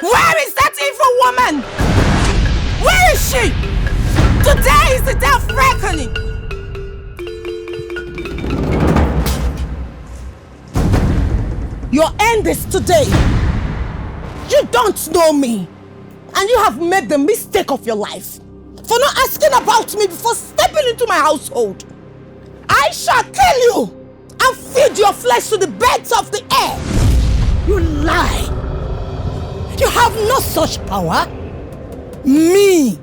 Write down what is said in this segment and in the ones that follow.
Where is that evil woman? Where is she? Today is the day of reckoning. Your end is today. You don't know me. And you have made the mistake of your life for not asking about me before stepping into my household. I shall kill you and feed your flesh to the birds of the air. You lie. You have no such power. Me,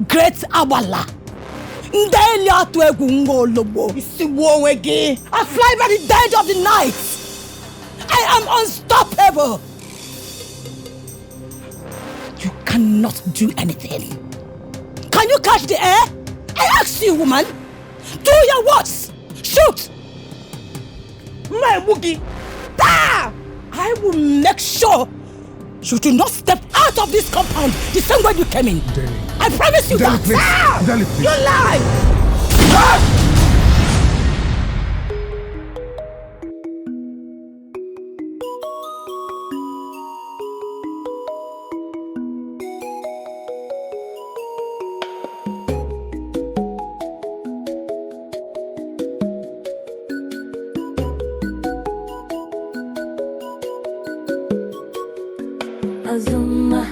great Abala. Ndeli atwegu ngolobo. I fly by the dead of the night. I am unstoppable. You cannot do anything. Can you catch the air? I ask you, woman. Do your worst. Shoot. My boogie. I will make sure you do not step out of this compound the same way you came in. Ndeli. I promise you Ndeli, that. please. Ndeli, please. You lie. Azuma,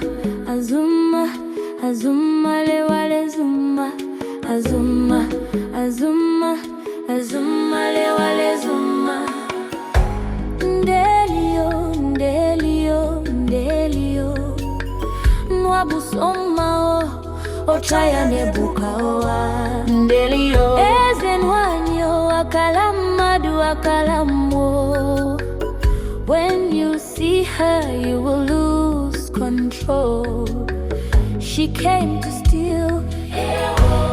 Azuma, Azuma, lewale Zuma. Azuma, Azuma, Azuma, lewale Zuma. Ndelio, Ndelio, Ndelio. Nwabusoma o, ochaya nebuka oa. Ndelio, ezenwanyo akalamadu akalamo. When you see her, you will lose control. She came to steal,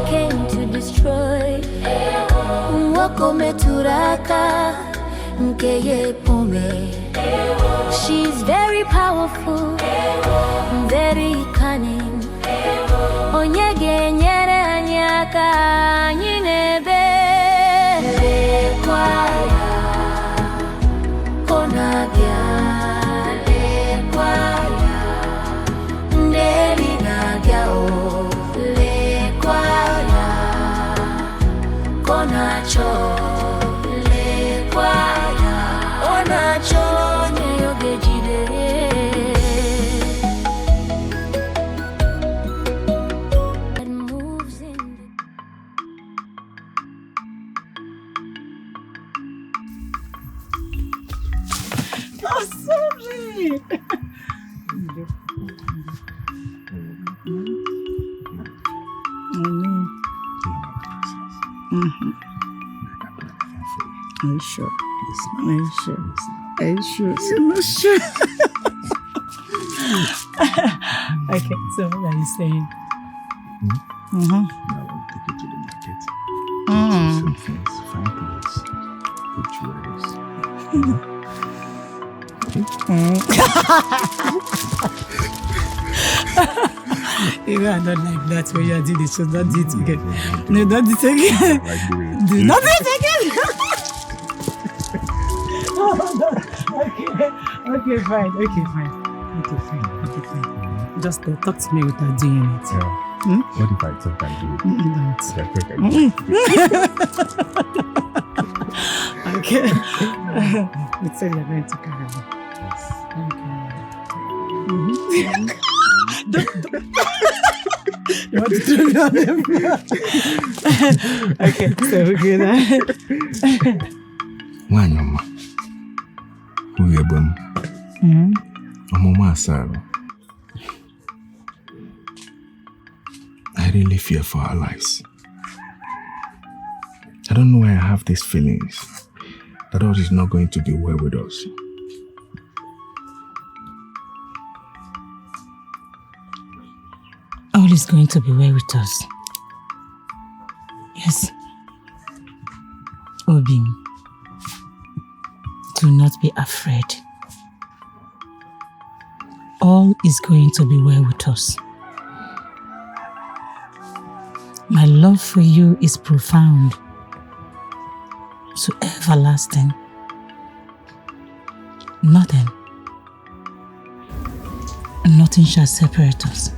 came to destroy. Wako meturaka, nkeye pome. She's very powerful, very cunning. Onyege nyere anyaka nyinebe. Lekwaya, konabia. Lekwaya, Ndeli nagya o. Lekwaya, konacho. Lekwaya, onacho nyeyogejide. I'm sorry. Are you sure? Are you sure? Are you sure? You're not sure. Okay, so what are you saying? Now I'll take you to the market. See some things, fine clothes, good jewelries. You are not like that when you are doing it, so don't do it again. No, don't do it again. Do not do it again. Okay, fine. Just talk to me without doing it. Yeah. What if I talk and do it? Don't. Okay. You said you're going to carry me. Yes. Okay. You want to throw me on the floor? Okay, so we're good. Wanyama. Uyebum. Mama Sarah. I really fear for our lives. I don't know why I have these feelings that all is not going to be well with us. All is going to be well with us. Yes. Obim, do not be afraid. All is going to be well with us. My love for you is profound, so everlasting. Nothing nothing shall separate us.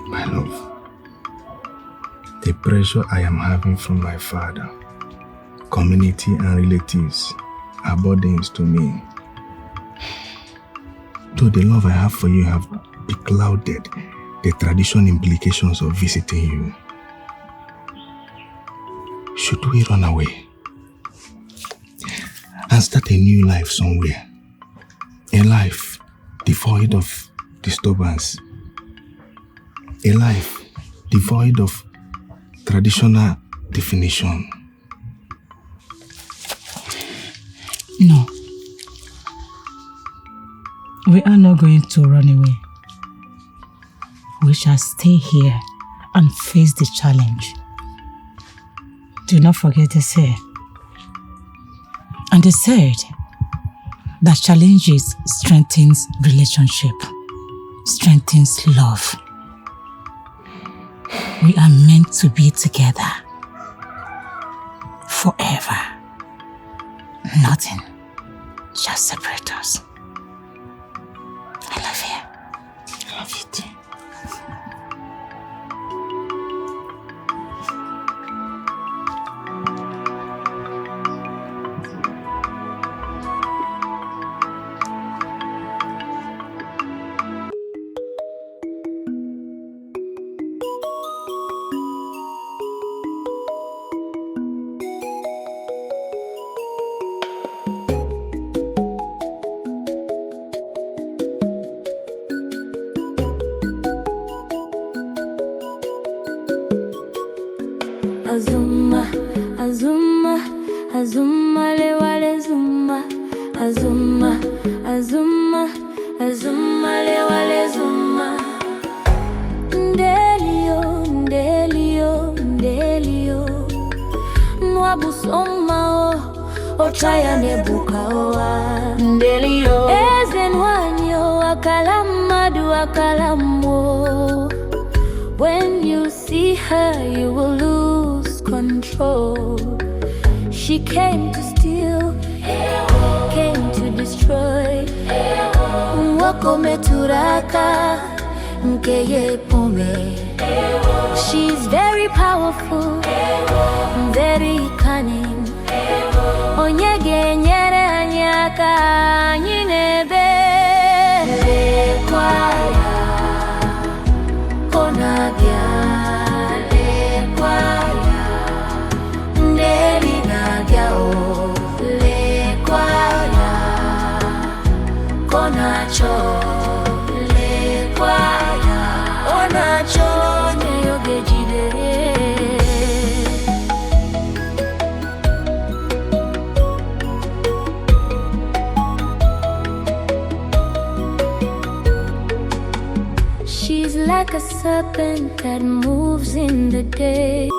My love, the pressure I am having from my father, community and relatives are burdens to me. Though the love I have for you have beclouded the traditional implications of visiting you. Should we run away and start a new life somewhere? A life devoid of disturbance. A life devoid of traditional definition. No. We are not going to run away. We shall stay here and face the challenge. Do not forget the say. And they said that challenges strengthens relationship, strengthens love. We are meant to be together forever. Nothing shall separate us. I love you. I love you too. Azuma, Azuma, Azuma, lewale Zuma. Azuma, Azuma, Azuma, lewale Zuma. Ndelio, Ndelio, Ndelio. Nwabusoma o, ochaya nebuka oa. Ndelio, ezenwanyo akalamadu akalamo. When you see her, you will lose control. She came to steal, came to destroy. Mwako meturaka, nkeye pome. She's very powerful, very cunning. Onyege nyere anyaka nyinebe. Lekwaya, konabia. Lekwaya, Ndeli nabia o. Lekwaya, konacho. Lekwaya, onacho nyeyogejide. She's like a serpent that moves in the day.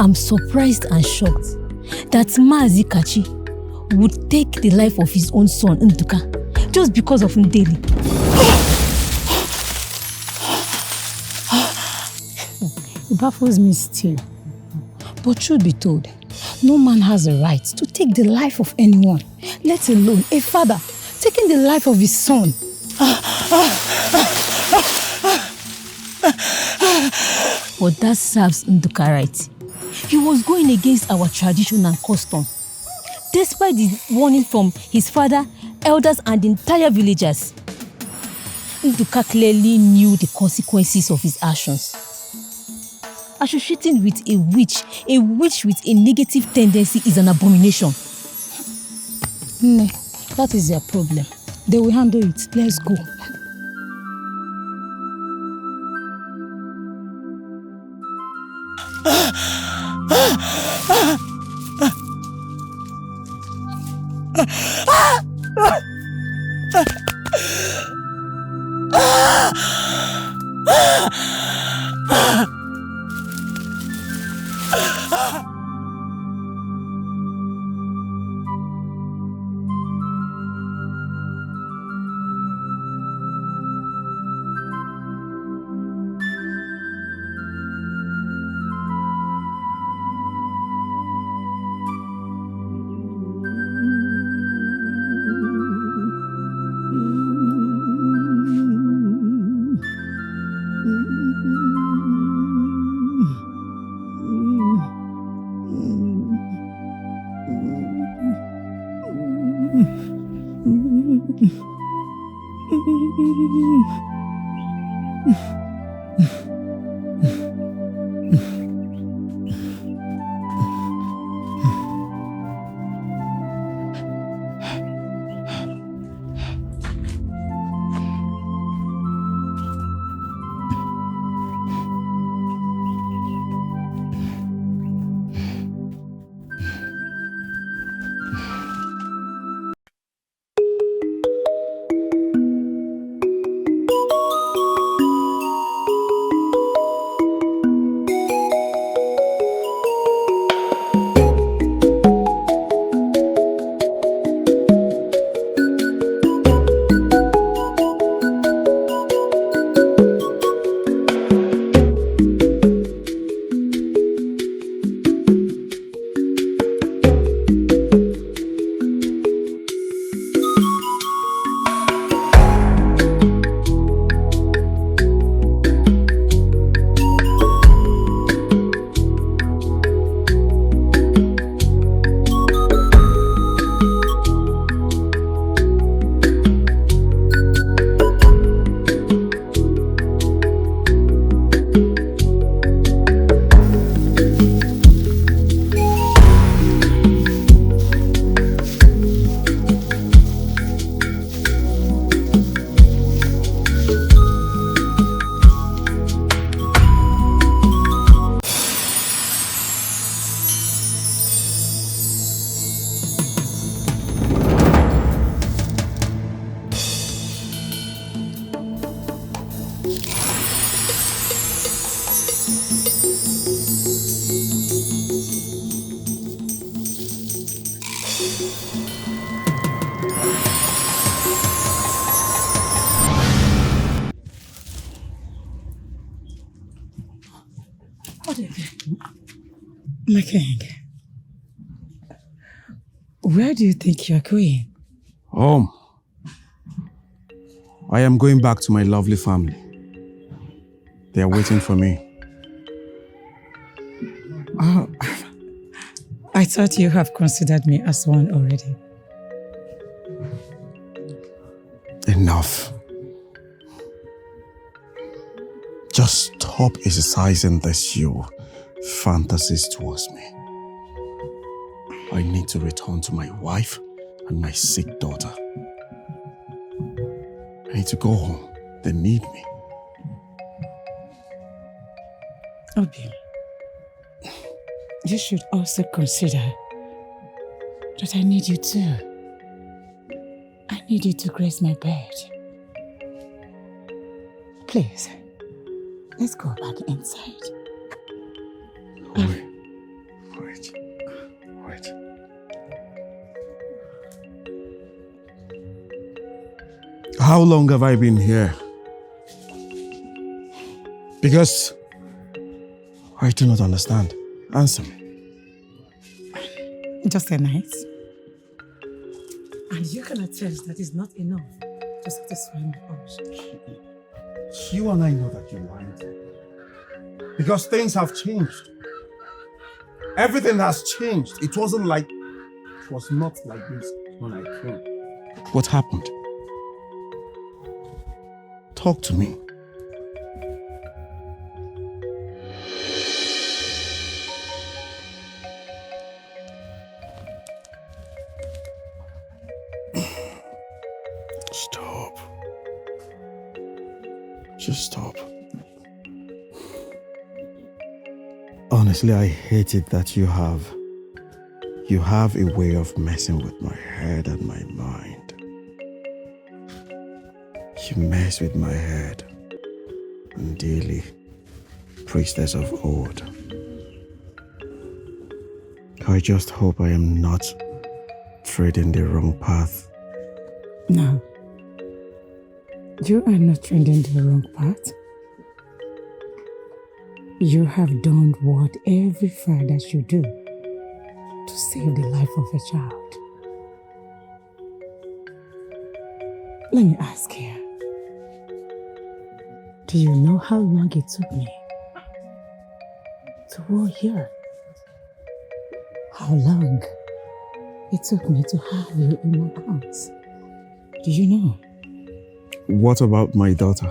I'm surprised and shocked that Mazi Kachi would take the life of his own son, Nduka, just because of Ndeli. It baffles me still. But truth be told, no man has a right to take the life of anyone, let alone a father taking the life of his son. But that serves Nduka right. He was going against our tradition and custom. Despite the warning from his father, elders and entire villagers, Nduka clearly knew the consequences of his actions. Associating with a witch with a negative tendency is an abomination. Nne, that is their problem. They will handle it. Let's go. My king, where do you think you're going? Home. I am going back to my lovely family. They are waiting for me. Oh, I thought you have considered me as one already. Enough. Just stop exercising this your fantasies towards me. I need to return to my wife and my sick daughter. I need to go home. They need me. Obi, you should also consider that I need you too. I need you to grace my bed. Please, let's go back inside. Wait. How long have I been here? Because I do not understand. Answer me. Just a night. And you can attest that is not enough to satisfy my urge. You and I know that you're lying. Because things have changed. Everything has changed. It was not like this when I came. What happened? Talk to me. Stop. Just stop. Honestly, I hate it that you have You have a way of messing with my head and my mind. You mess with my head, Ndeli, priestess of old. I just hope I am not treading the wrong path. No. You are not treading the wrong path. You have done what every father should do to save the life of a child. Let me ask you, do you know how long it took me to walk here? How long it took me to have you in my arms? Do you know? What about my daughter?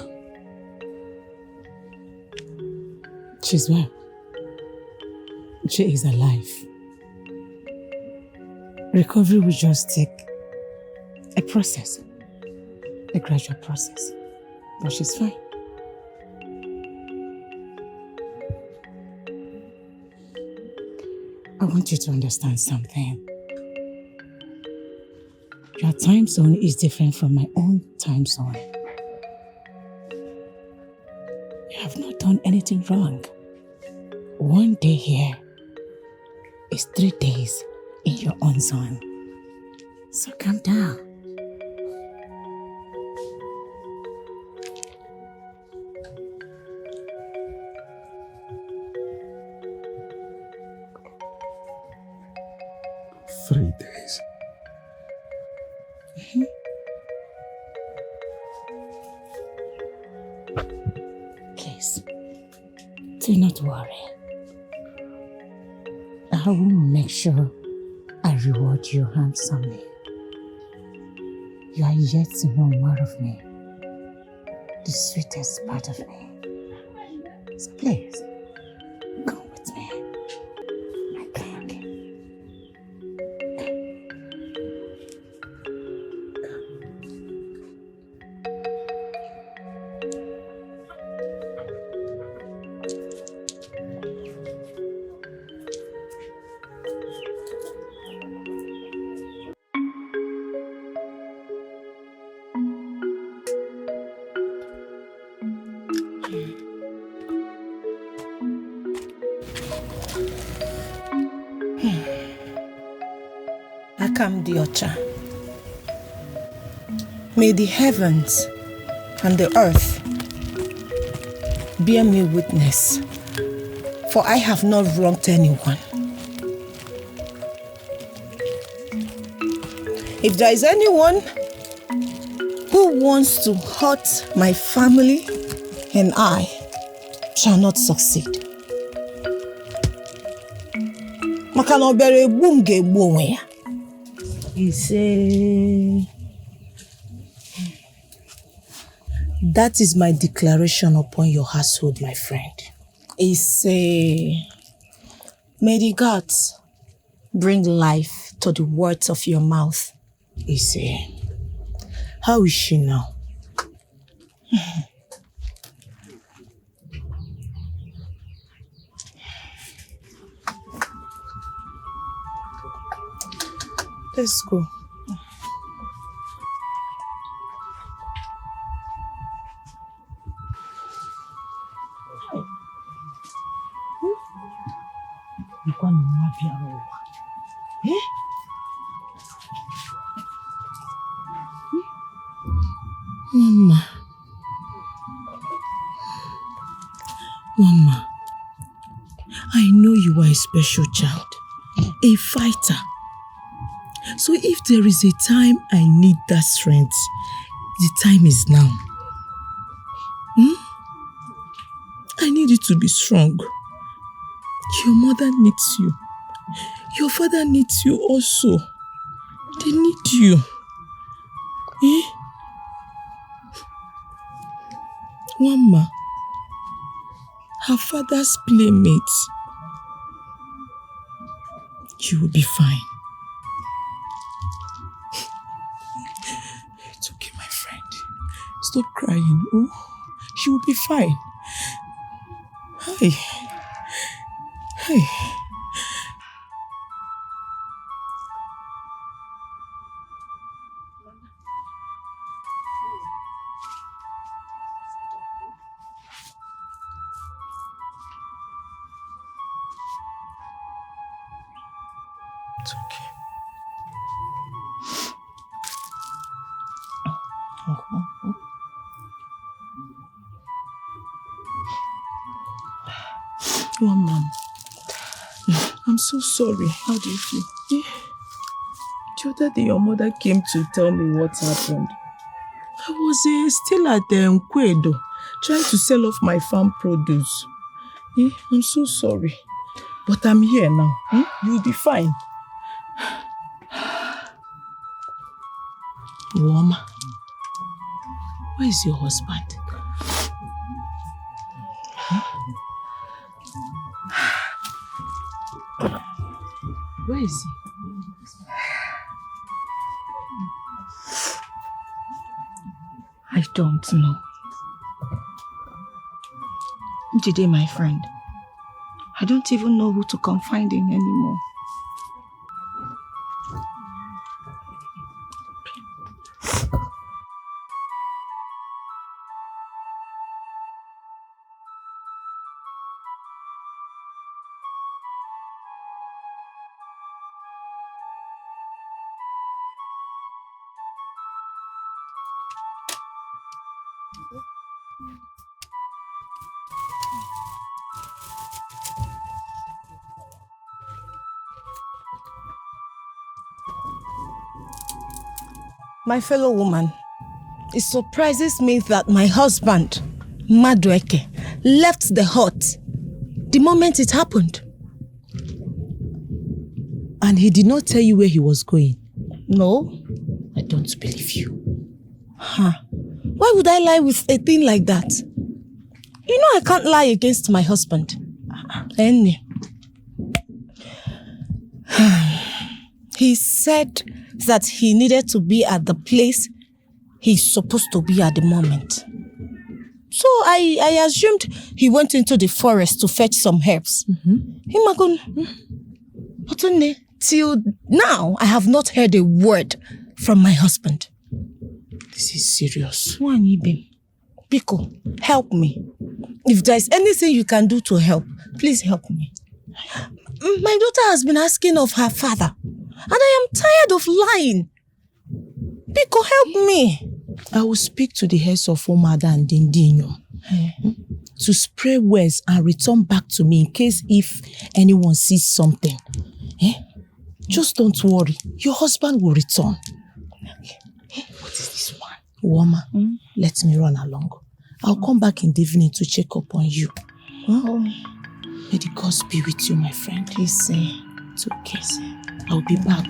She's well. She is alive. Recovery will just take a process, a gradual process, but she's fine. I want you to understand something. Your time zone is different from my own time zone. You have not done anything wrong. One day here is 3 days in your own zone. So calm down. Three days. Please, do not worry. I will make sure I reward you handsomely. You are yet to know more of me, the sweetest part of me. So please, come with me. I beg. Akam Diocha. May the heavens and the earth bear me witness, for I have not wronged anyone. If there is anyone who wants to hurt my family, and I shall not succeed. Maka na obere egbu m ga-egbu onwe ya. That is my declaration upon your household, my friend. May the gods bring life to the words of your mouth. How is she now? Let's go. Mama, I know you are a special child, a fighter. So if there is a time I need that strength, the time is now. I need you to be strong. Your mother needs you. Your father needs you also. They need you. Mama, her father's playmate. You will be fine. It's okay, my friend. Stop crying. Oh, she will be fine. Hi. Hi. It's okay. One mom. I'm so sorry. How do you feel? The other day your mother came to tell me what happened. I was still at Nkwedo trying to sell off my farm produce. I'm so sorry. But I'm here now. You'll be fine. Woma, where is your husband? Where is he? I don't know. Jide, my friend, I don't even know who to confide in anymore. My fellow woman, it surprises me that my husband, Madueke, left the hut the moment it happened. And he did not tell you where he was going? No. I don't believe you. Why would I lie with a thing like that? You know I can't lie against my husband. He said that he needed to be at the place he's supposed to be at the moment. So I assumed he went into the forest to fetch some herbs. But till now, I have not heard a word from my husband. This is serious. Biko, help me. If there's anything you can do to help, please help me. My daughter has been asking of her father, and I am tired of lying. Biko, help me. I will speak to the heads of Omada and Dindinyo to spray words and return back to me in case if anyone sees something. Just don't worry. Your husband will return. What is this one? Woma, let me run along. I'll come back in the evening to check up on you. May the gods be with you, my friend. Please, it's okay. I'll be back,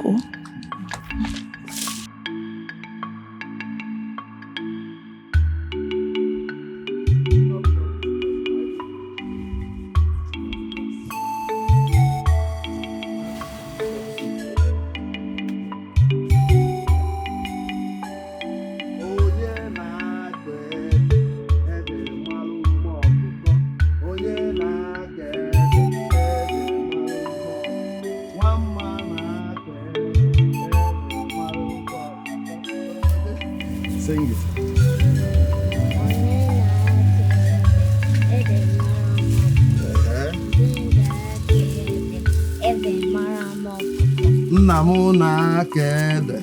Sing it. Nna kede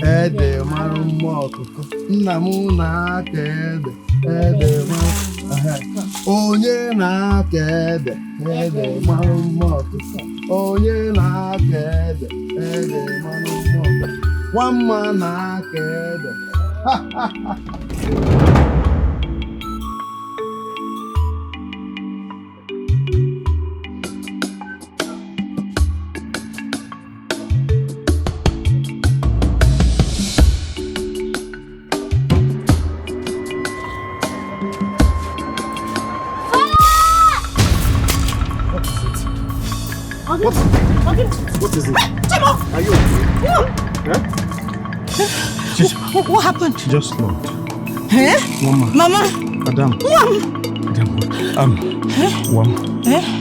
ede mara mma ọkụkọ. Nna m na-akede ede mara onye na-akede ede mara mma ọkụkọ. Onye na-akede ede mara mma ọkụkọ. Nwamma na-akede. What is it? Chimo! Are you okay? What happened? Just not. Mama. Madam.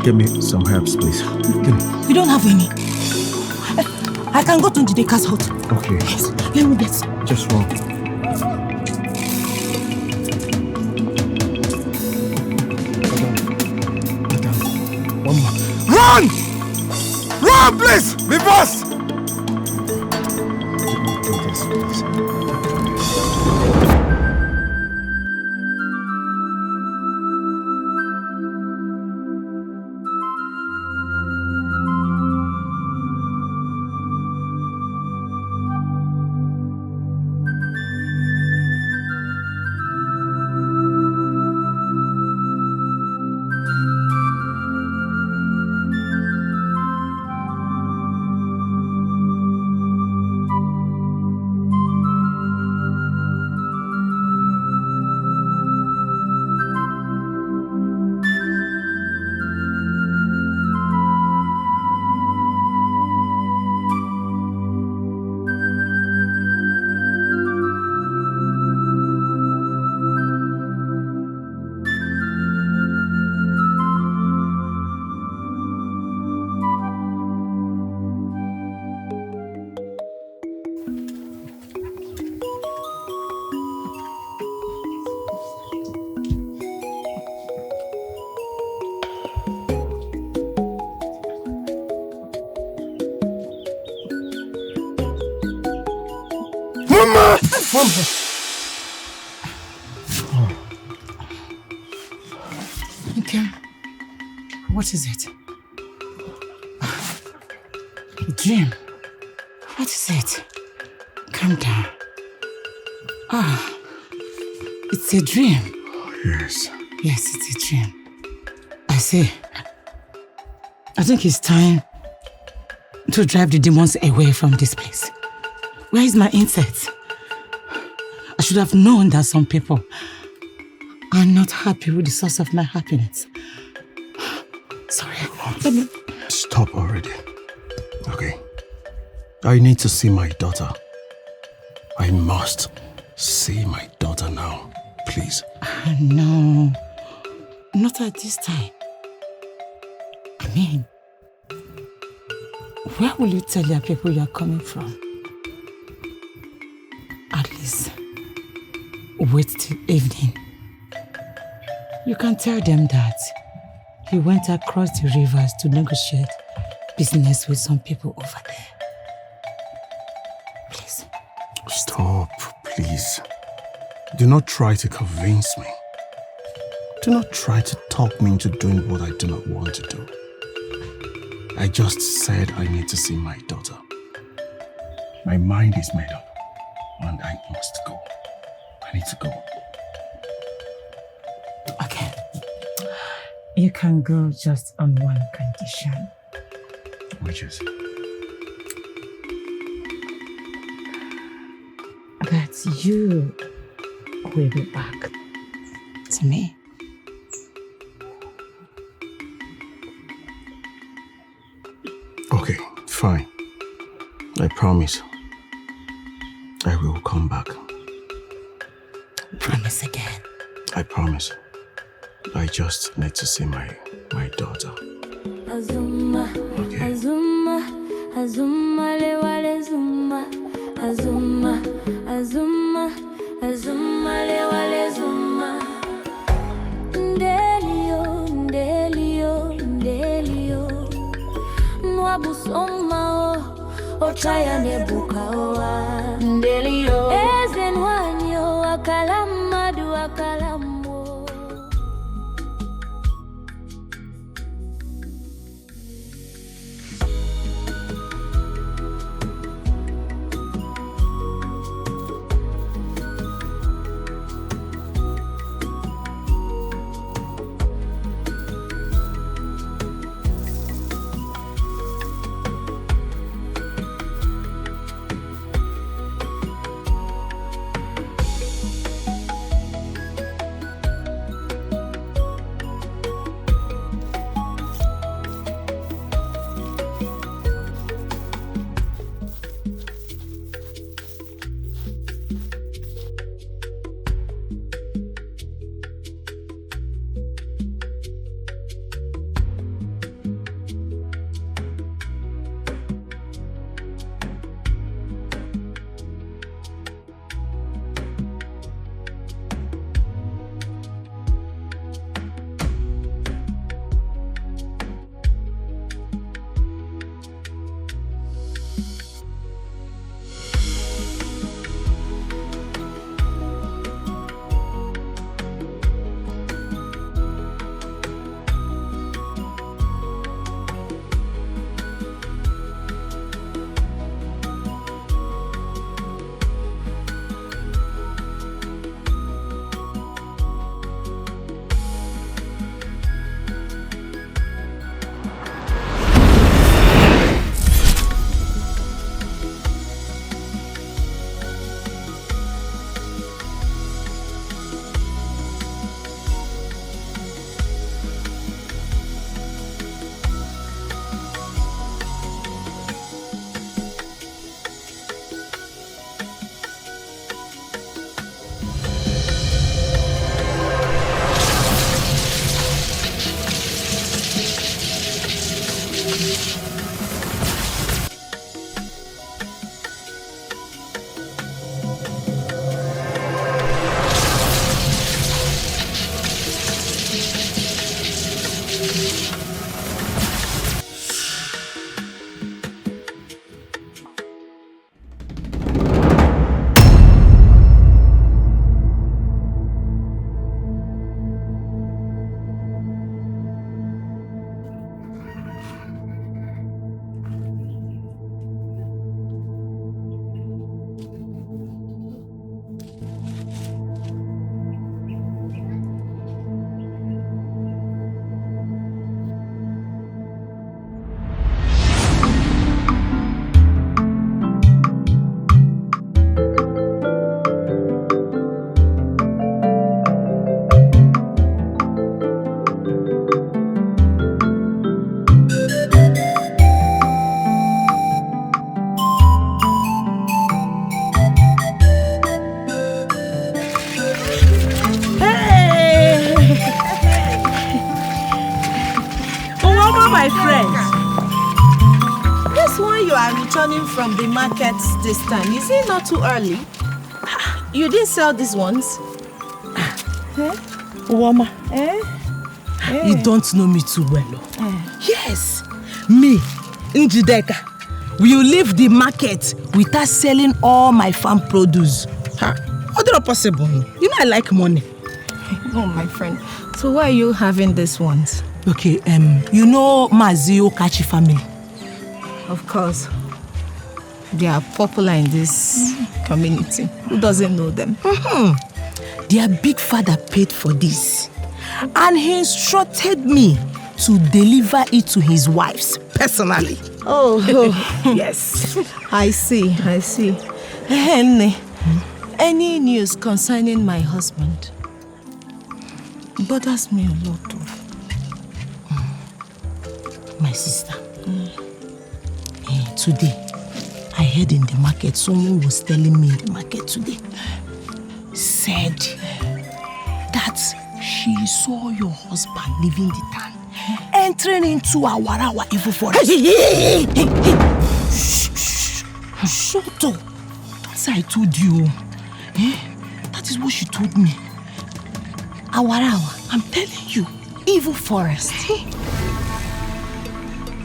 Give me some herbs, please. We don't have any. I can go to Njideka's house. Okay. Yes, let me get some. Just one. Madam. One more. Run! on, please! Be fast! Mama! Mama! Okay. What is it? A dream? What is it? Calm down. It's a dream. Yes. Yes, it's a dream. I say, I think it's time to drive the demons away from this place. Where is my insect? I should have known that some people are not happy with the source of my happiness. Sorry. Let me... Stop already. Okay. I need to see my daughter. I must see my daughter now. Please. No. Not at this time. I mean, where will you tell your people you are coming from? At least, wait till evening. You can tell them that you went across the rivers to negotiate business with some people over there. Please. Stop, please. Do not try to convince me. Do not try to talk me into doing what I do not want to do. I just said I need to see my daughter. My mind is made up. And I must go. I need to go. Okay. You can go just on one condition. Which is? That you will be back to me. Okay, fine. I promise. I will come back. Promise again. I promise. I just need to see my daughter. Azuma, Okay. Azuma, Azuma, lewale Zuma, Azuma, Azuma, Azuma, lewale Zuma. Ndelio, Ndelio, Ndelio, Nwabusoma o, Ochaya nebuka oa. Ndelio, Ezenwanyo, Akalamadu, Akalamo. returning from the market this time. Is it not too early? You didn't sell these ones? Woma, you don't know me too well. Yes, me, Njideka, will leave the market without selling all my farm produce. What is possible? You know I like money. Oh, my friend. So why are you having these ones? Okay, you know Mazio Kachi family? Of course. They are popular in this community. Who doesn't know them? Their big father paid for this. And he instructed me to deliver it to his wives personally. Oh, yes. I see. Any news concerning my husband? It bothers me a lot. My sister, today, I heard in the market, someone was telling me in the market today, said that she saw your husband leaving the town, entering into Awarawa evil forest. Shut up. That's what I told you. That is what she told me. Awarawa, I'm telling you, evil forest.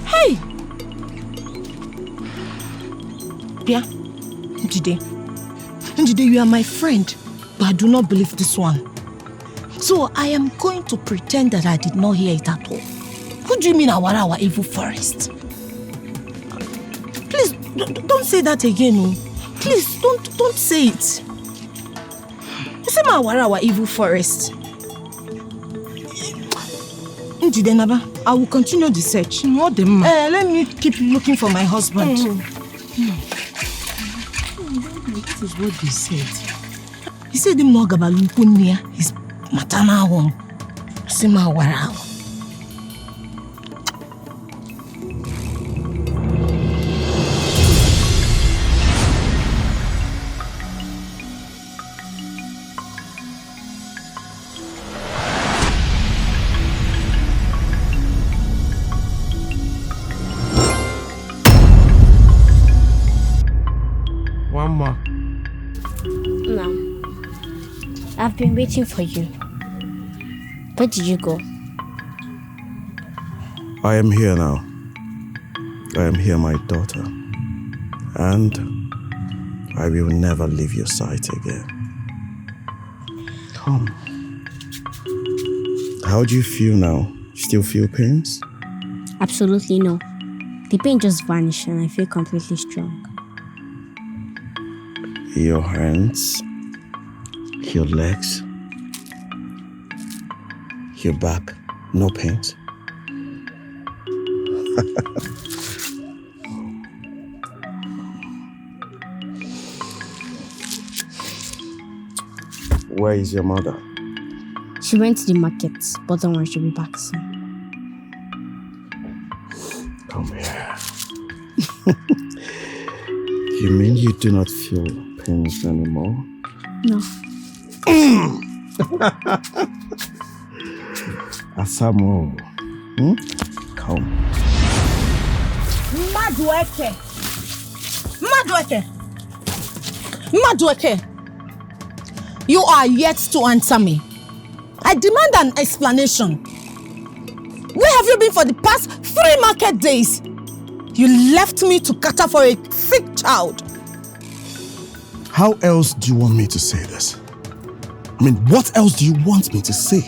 Hey! Pia, Njide, you are my friend, but I do not believe this one. So I am going to pretend that I did not hear it at all. What do you mean Awarawa evil forest? Please, don't say that again. Oh. Please, don't say it. You say Awarawa evil forest. Njide Naba, I will continue the search. Let me keep looking for my husband. That is what they said. He said him no gabalukunia, his maternal home. Sima Awarawa. One more. No. I've been waiting for you. Where did you go? I am here now. I am here, my daughter. And I will never leave your sight again. Come. How do you feel now? Still feel pains? Absolutely no. The pain just vanished and I feel completely strong. Your hands, your legs, your back, no pains. Where is your mother? She went to the market, but don't worry, she'll be back soon. Come here. You mean you do not feel pains anymore? No. Asamo. Come. Madueke, you are yet to answer me. I demand an explanation. Where have you been for the past 3 market days? You left me to cater for a sick child. How else do you want me to say this? I mean, what else do you want me to say?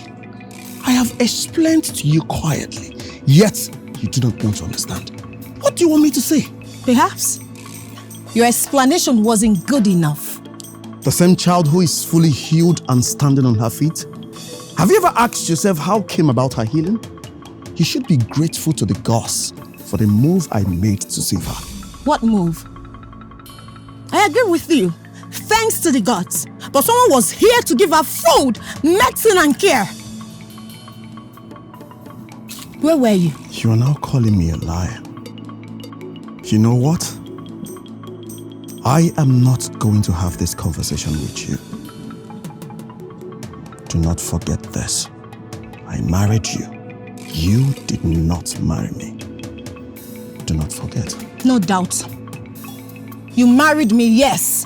I have explained to you quietly, yet you do not want to understand. What do you want me to say? Perhaps your explanation wasn't good enough. The same child who is fully healed and standing on her feet? Have you ever asked yourself how came about her healing? You should be grateful to the gods for the move I made to save her. What move? I agree with you. Thanks to the gods. But someone was here to give her food, medicine and care. Where were you? You are now calling me a liar. You know what? I am not going to have this conversation with you. Do not forget this. I married you. You did not marry me. Do not forget. No doubt. You married me, yes.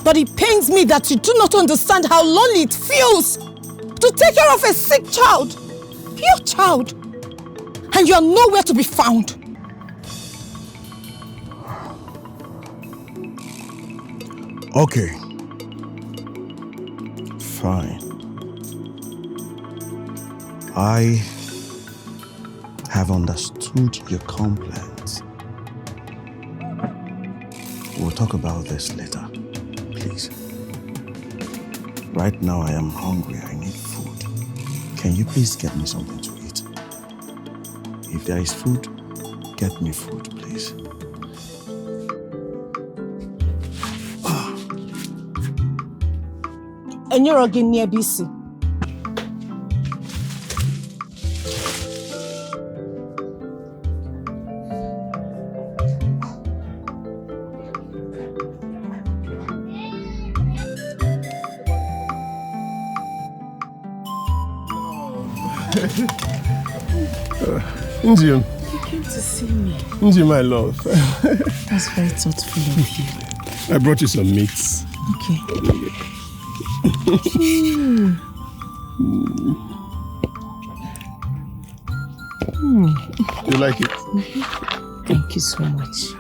But it pains me that you do not understand how lonely it feels to take care of a sick child. Your child. And you are nowhere to be found. Okay. Fine. I have understood your complaints. We'll talk about this later, please. Right now I am hungry. I need food. Can you please get me something to eat? If there is food, get me food, please. And you're again near BC. Nji, You came to see me. Nji, my love. That's very thoughtful of you. I brought you some meats. Okay. You like it? Thank you so much.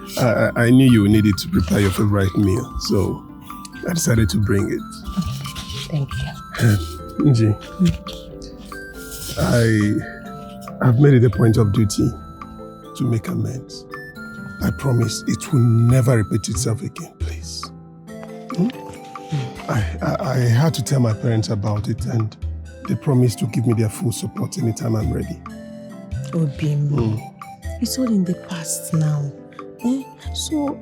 I knew you needed to prepare your favorite meal, so I decided to bring it. Thank you. Nji, I've made it a point of duty to make amends. I promise it will never repeat itself again, please. I had to tell my parents about it, and they promised to give me their full support anytime I'm ready. Obim, it's all in the past now. So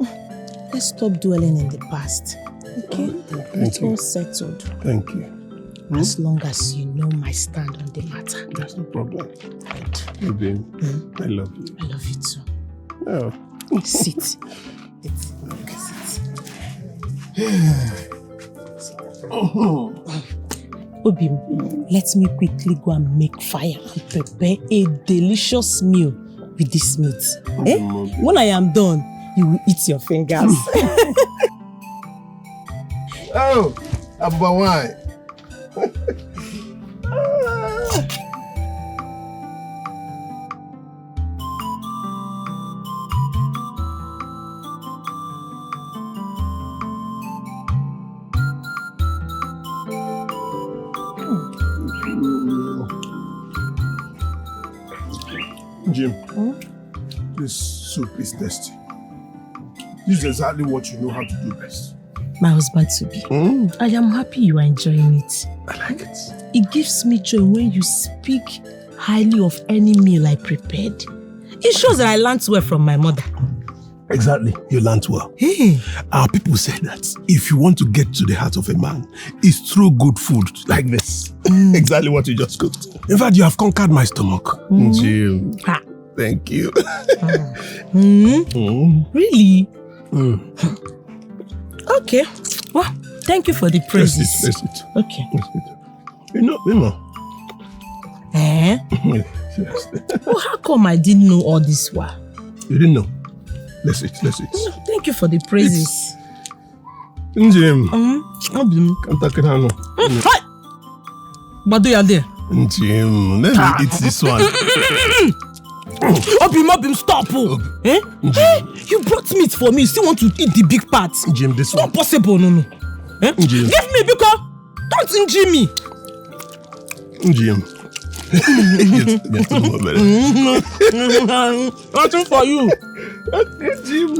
let's stop dwelling in the past. Okay? It's all settled. Thank you. As long as you know my stand on the matter. That's no problem. Good. Babe, I love you. I love you too. Oh. Sit. Sit. Obim, let me quickly go and make fire and prepare a delicious meal with this meat. When I am done, you will eat your fingers. Oh, Abba, why? Jim, this soup is tasty. This is exactly what you know how to do best. My husband to be. I am happy you are enjoying it. I like it. It gives me joy when you speak highly of any meal I prepared. It shows that I learned well from my mother. Exactly, you learned well. Hey. Our people say that if you want to get to the heart of a man, it's through good food like this. Exactly what you just cooked. In fact, you have conquered my stomach. Jim, thank you. Really? Okay. Well, thank you for the praises. Taste it. Okay. You know. Seriously. Well, how come I didn't know all this while? You didn't know? Let's eat. Thank you for the praises. Jim. Obim. Can't take it down. Hi! Bado, you are there. Jim, let me eat this one. Obim, stop. Eh? You brought meat for me. You still want to eat the big parts. Jim, this one. Not possible, no. Eh? Jim. Give me, because don't injure me. Jim. Nothing for you. Jim.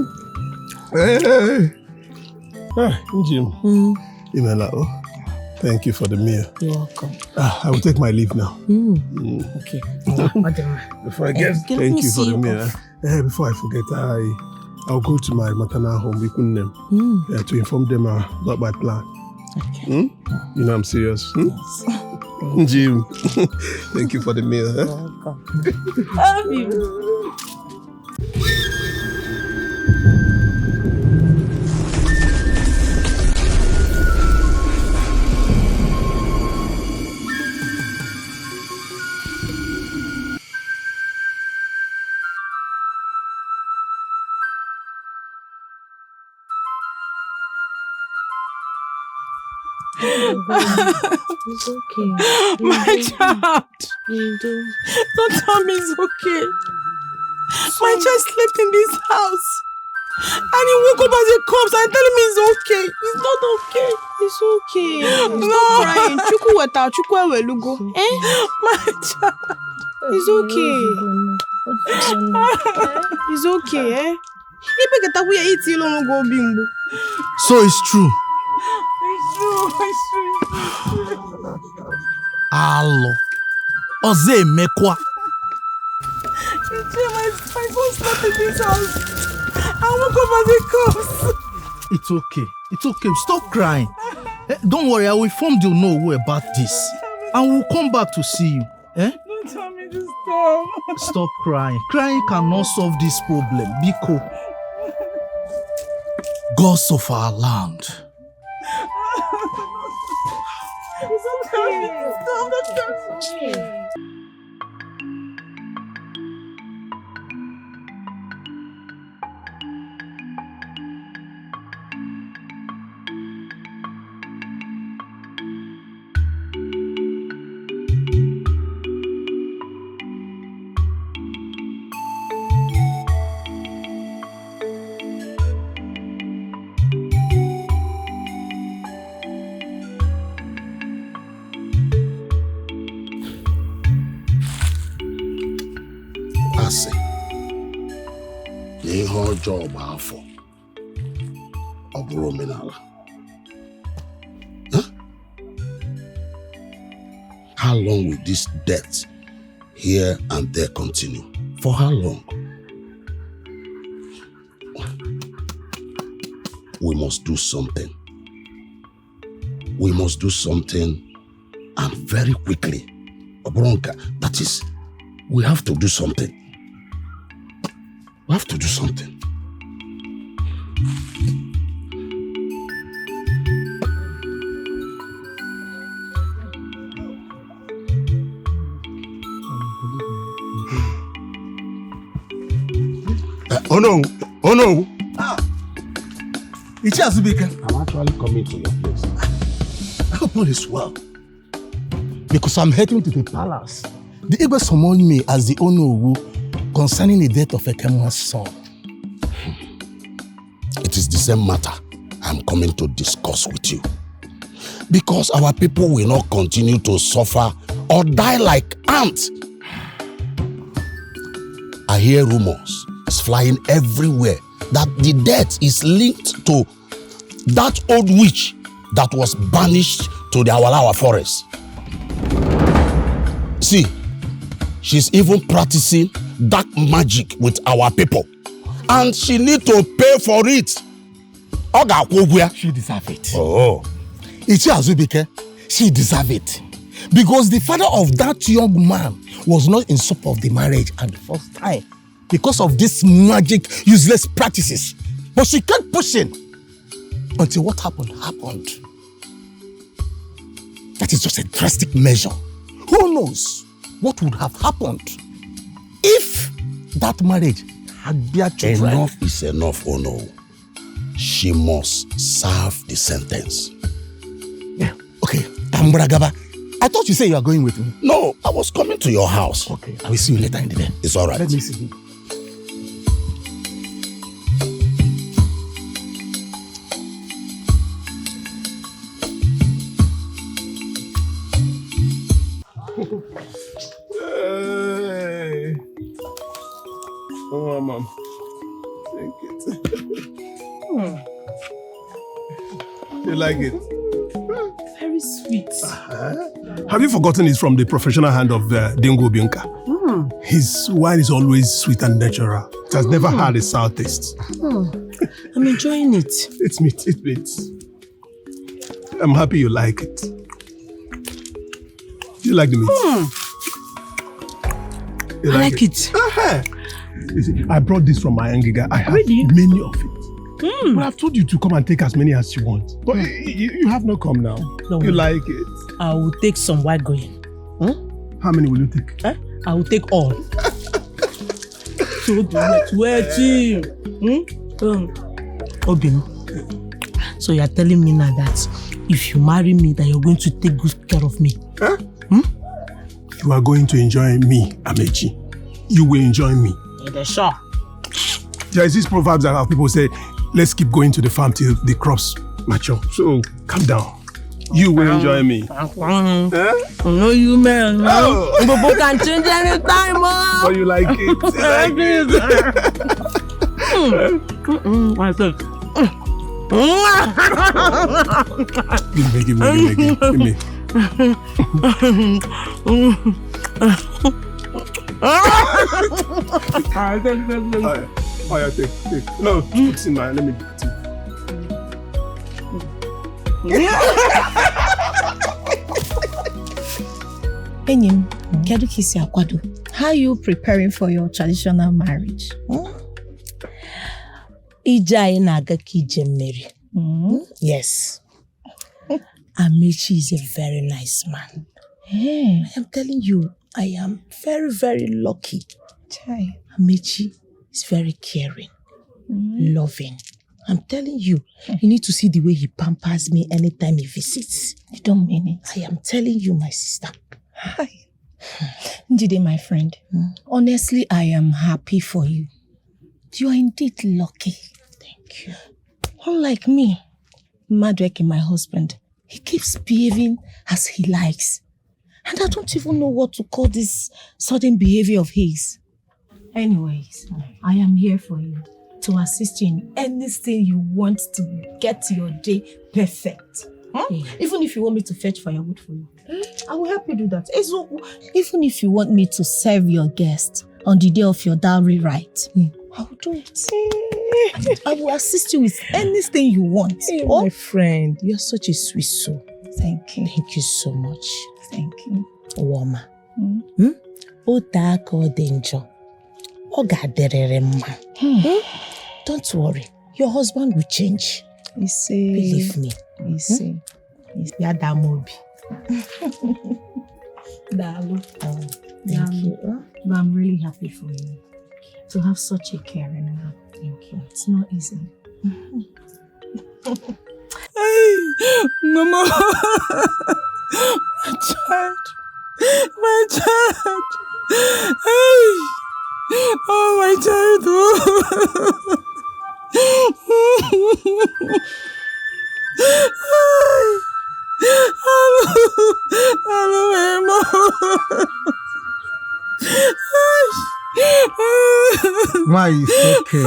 Jim. Imela, thank you for the meal. You're welcome. I will take my leave now. Okay. Before I get, thank you for the meal. Before I forget, I'll go to my maternal home, Wikunem, to inform them about my plan. Okay. You know I'm serious. Yes. Jim, thank you for the meal. You're welcome. Love you. It's okay. My child. Don't tell me it's okay. My child slept in this house. And he woke up as a corpse and telling me it's okay. It's not okay. It's okay. No. Stop crying. Chukwu weta, chukwu ewelugo. My child. It's okay. It's okay, Ipe ketaku ya iti ilo go bimbo. So it's true. It's true. Alo. Oze mekwa. My son slept in this house. I woke up as a corpse. It's okay. It's okay. Stop crying. Don't worry, I will inform the Onowu about this. And we'll come back to see you. Don't tell me to stop. Stop crying. Crying cannot solve this problem. Biko. Gods of our land. It's okay. Stop. Asị na ihe ọjọọ gba afọ ọ bụrụ omenala. How long will this death here and there continue? For how long? We must do something. We must do something, and very quickly. Obronka, that is, we have to do something. We have to do something. Oh no! Ichi Azubike. I'm actually coming to your place. I hope all is well. Because I'm heading to the palace. The Igwe summoned me as the Onowu concerning the death of Ekemwa's son. It is the same matter I'm coming to discuss with you. Because our people will not continue to suffer or die like ants. I hear rumors, it's flying everywhere, that the death is linked to that old witch that was banished to the Awalawa forest. See, she's even practicing dark magic with our people. And she need to pay for it. She deserves it. Oh. Ichi Azubike, she deserves it. Because the father of that young man was not in support of the marriage at the first time. Because of this magic, useless practices. But she kept pushing. Until what happened. That is just a drastic measure. Who knows what would have happened if that marriage had bear children? Enough is enough, oh no. She must serve the sentence. Yeah. Okay, Tambragaba, I thought you said you are going with me. No, I was coming to your house. Okay, I will see you later in the day. It's all right. Let me see. Hey. Oh, Mom. Take it. You like it? Very sweet. Have you forgotten it's from the professional hand of Dingo Bianca? His wine is always sweet and natural. It has never had a sour taste. I'm enjoying it. It's meat. I'm happy you like it. Do you like the meat? You I like it. You see, I brought this from my Angiga. I have many of it. But I've told you to come and take as many as you want. But you have not come now. No, you like it. I will take some white going. How many will you take? I will take all. So do it. Obin, So you're telling me now that if you marry me, that you're going to take good care of me? Huh? You are going to enjoy me, Amechi. You will enjoy me. Yeah, sure. There is this proverb that our people say, let's keep going to the farm till the crops mature. So calm down. You will enjoy me. No, you man. No. Bobo can change anytime, man. But you like it. You like it. Give me. Oh, yeah, take. No, it's in mine. Let me take. Enyim, kedu kisi akwado? How are you preparing for your traditional marriage? Ija na-aga ka ije mmeri. Yes. Amechi is a very nice man. I am telling you, I am very, very lucky. Amechi is very caring, loving. I'm telling you, you need to see the way he pampers me anytime he visits. You don't mean it. I am telling you, my sister. Hi. Ndidi, my friend, honestly, I am happy for you. You are indeed lucky. Thank you. Unlike me, Madweke, my husband, he keeps behaving as he likes. And I don't even know what to call this sudden behavior of his. Anyways, I am here for you to assist you in anything you want to get your day perfect. Even if you want me to fetch firewood for you, I will help you do that. Even if you want me to serve your guest on the day of your dowry rite, I will do it. I will assist you with anything you want. My friend, you're such a sweet soul. Thank you. Thank you so much. Thank you. Woma. Otako denjo. Ogaderere mma. Don't worry. Your husband will change. You see. Believe me. You see. Yadamobi. Dalu. Thank you. But I'm really happy for you to have such a caring man. Thank you. It's not easy. Hey, Mama. My child. Hey. Oh, my child. Hello, Emma. Why is okay?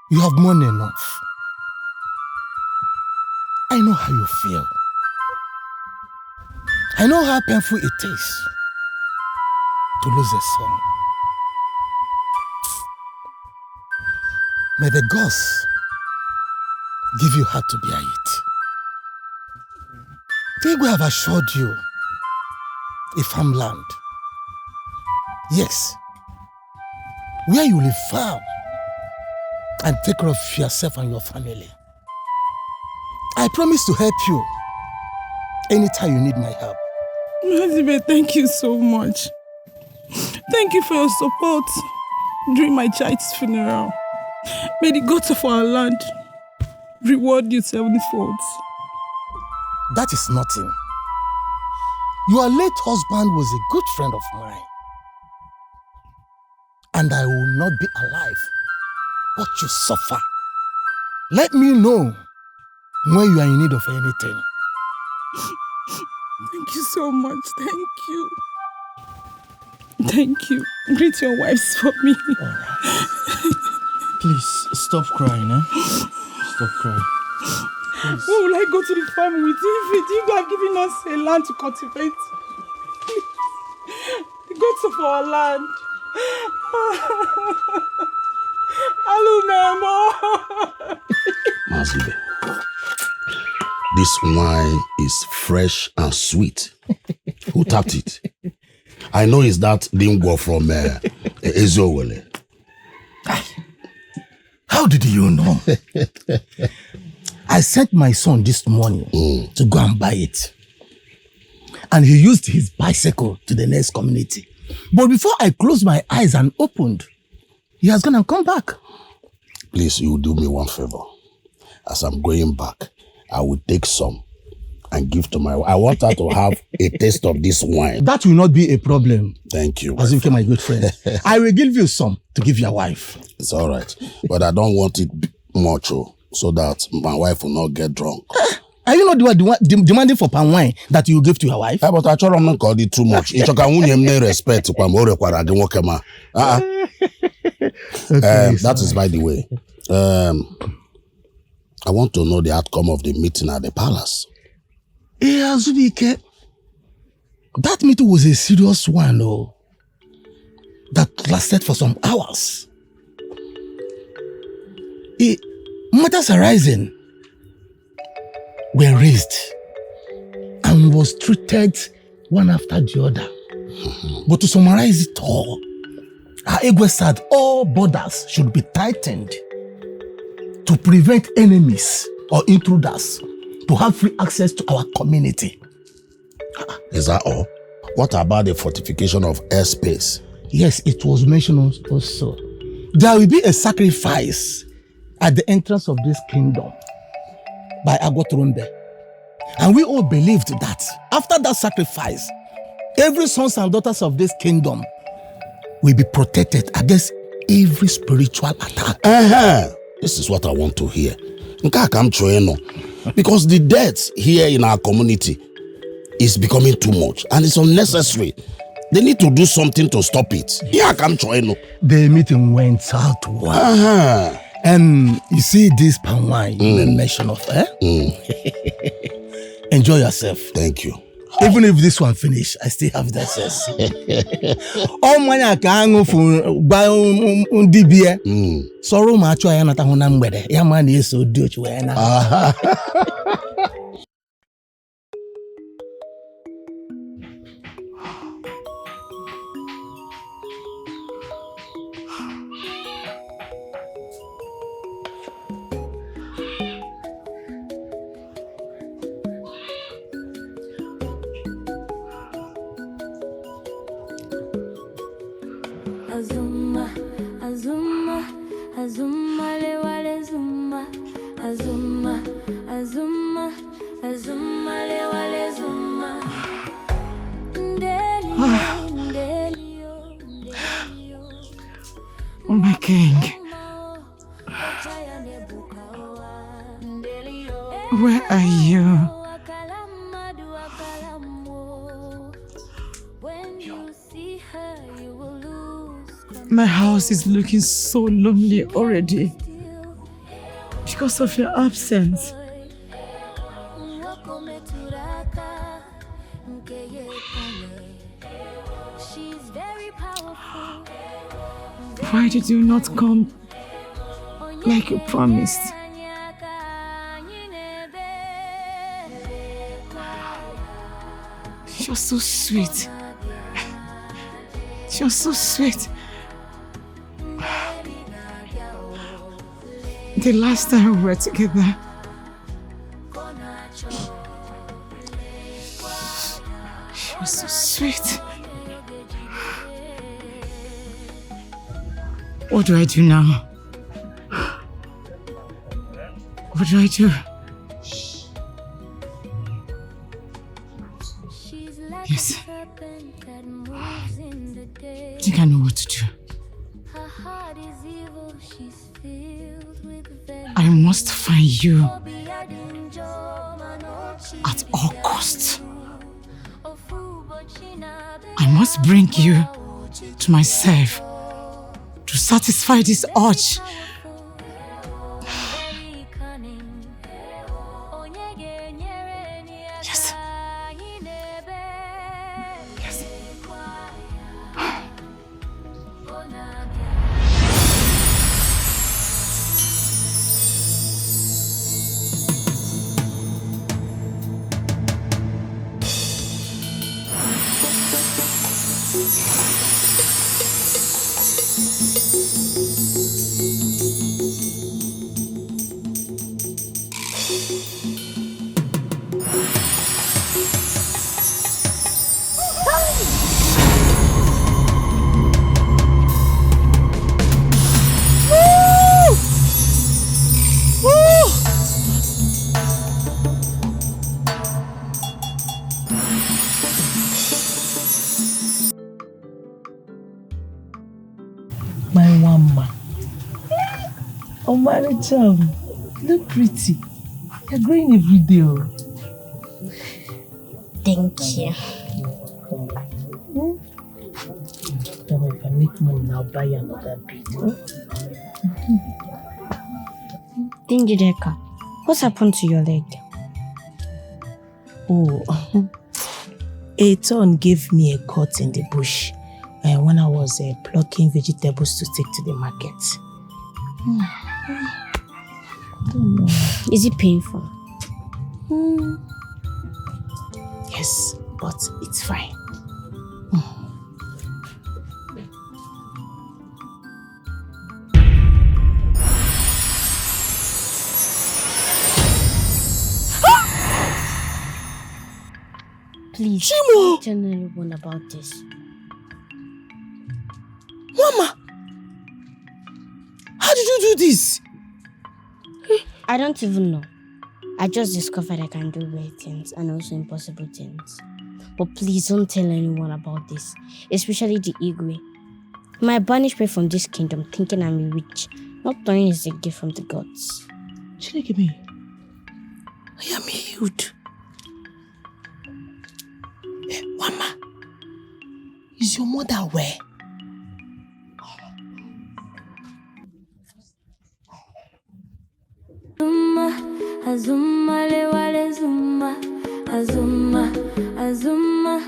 You have money enough. I know how you feel. I know how painful it is to lose a son. May the gods give you heart to bear it. They will have assured you a farmland. Yes, where you live farm and take care of yourself and your family. I promise to help you anytime you need my help. Mazibe, thank you so much. Thank you for your support during my child's funeral. May the gods of our land reward you sevenfold. That is nothing. Your late husband was a good friend of mine. And I will not be alive. Watch you suffer. Let me know when you are in need of anything. Thank you so much. Thank you. Thank you. Greet your wives for me. All right. Please, stop crying, eh? Stop crying. Please. Why will I go to the farm with you if you have given us a land to cultivate? The gods of our land. Hello, Memo. Mazibe, this wine is fresh and sweet. Who tapped it? I know it's that Dingwo from Ezowele. How did you know? I sent my son this morning to go and buy it. And he used his bicycle to the next community. But before I closed my eyes and opened, he has gone and come back. Please, you do me one favor. as I'm going back, I will take some and give to my wife. I want her to have a taste of this wine. That will not be a problem. Thank you. As you became my good friend. I will give you some to give your wife. It's all right. But I don't want it much, so that my wife will not get drunk. Are you not demanding for palm wine that you give to your wife? But I told him not call it too much. It's okay, respect. That is by the way. I want to know the outcome of the meeting at the palace. Yeah, Zubike. That meeting was a serious one, though. That lasted for some hours. Matters arising were raised and was treated one after the other. But to summarize it all, our ego said all borders should be tightened to prevent enemies or intruders to have free access to our community. Is that all? What about the fortification of airspace? Yes, it was mentioned also. There will be a sacrifice at the entrance of this kingdom by Agotrumbe. And we all believed that after that sacrifice, every sons and daughters of this kingdom will be protected against every spiritual attack. This is what I want to hear. Because the death here in our community is becoming too much and it's unnecessary. They need to do something to stop it. The meeting went out well. And you see this palm wine you mention of, Enjoy yourself. Thank you. Even if this one finish, I still have that sense. All money I can go for buy DBA. Sorrow ma chwa ya nata hona mgbede. Ya man is so do chwa ya na. Azuma, Azuma, Azuma, lewale Zuma, Azuma, Azuma, Azuma, lewale Zuma. Ndeli, Ndeli, Ndeli. Oh my king, where are you? My house is looking so lonely already because of your absence. Why did you not come like you promised? You're so sweet. You're so sweet. The last time we were together, she was so sweet. What do I do now? What do I do? Yes. I think I know what to do. I must find you at all costs. I must bring you to myself to satisfy this urge. Yes. Yes. Oh, married child, look pretty. You're growing every day. Thank you. Now, if I make money, I'll buy you another bed. Deka, what's happened to your leg? Oh, a thorn gave me a cut in the bush when I was plucking vegetables to take to the market. I don't know. Is it painful? Yes, but it's fine. Please, Chimo! don't tell anyone about this. Mama! How did you do this? I don't even know. I just discovered I can do weird things and also impossible things. But please don't tell anyone about this, especially the Igwe. My banished me from this kingdom thinking I'm a witch, not knowing it's a gift from the gods. Chineke, I am healed. Mama, is your mother where? Azuma le wale zuma, azuma, azuma,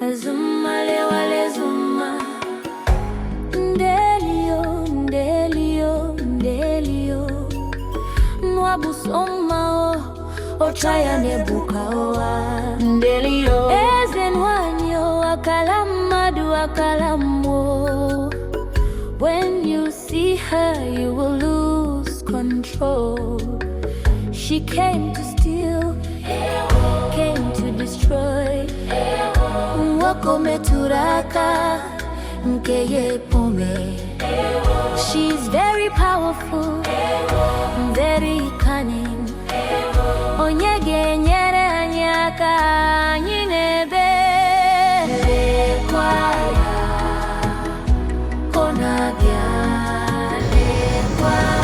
azuma le wale zuma. Ndelio, ndelio, ndelio. Nwabu soma o, ochaya nebuka oa. Ndelio, ezenwanyo akalamadu akalamo. When you see her, you will lose control. She came to steal, came to destroy. Wako meturaka, nkeye pome. She's very powerful, very cunning. Onyege nyere anyaka nyinebe. Lekwaya, konabia. Lekwaya.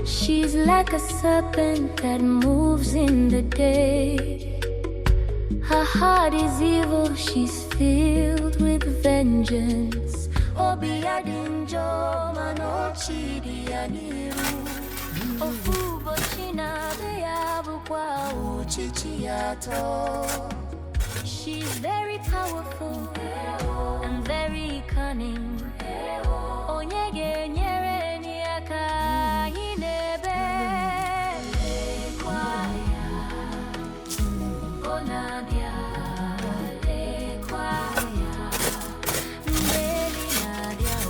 She's like a serpent that moves in the day. Her heart is evil, she's filled with vengeance. Obiadinjo manochi dianiru. Ofubo china beyabu kwa uchichiato. She's very powerful and very cunning. Onyege nyere niaka inebe. Lekwaya, onabia. Lekwaya, Ndeli nadia o.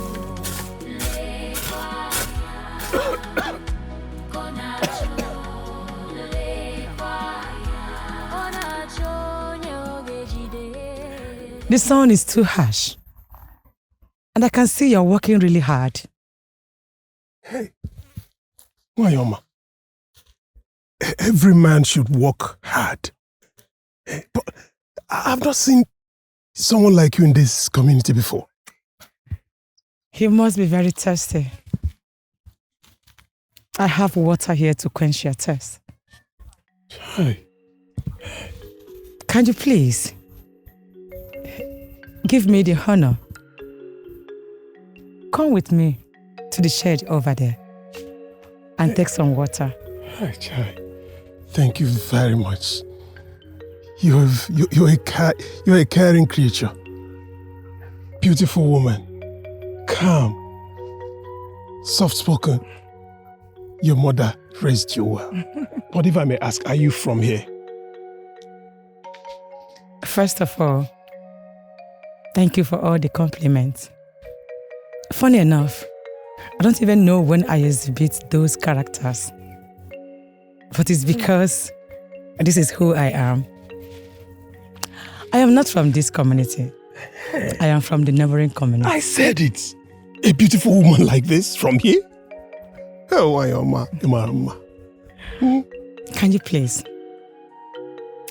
Lekwaya, konacho. Lekwaya, onacho nyogejide. The sun is too harsh. And I can see you're working really hard. Hey, Wayoma. Every man should work hard. But I've not seen someone like you in this community before. You must be very thirsty. I have water here to quench your thirst. Hey. Can you please give me the honor? Come with me to the shed over there and take some water. Hi, Chai. Thank you very much. You're a caring creature. Beautiful woman. Calm. Soft-spoken. Your mother raised you well. But if I may ask, are you from here? First of all, thank you for all the compliments. Funny enough, I don't even know when I exhibit those characters. But it's because this is who I am. I am not from this community. I am from the neighboring community. I said it. A beautiful woman like this from here? Oh, why, Oma? Can you please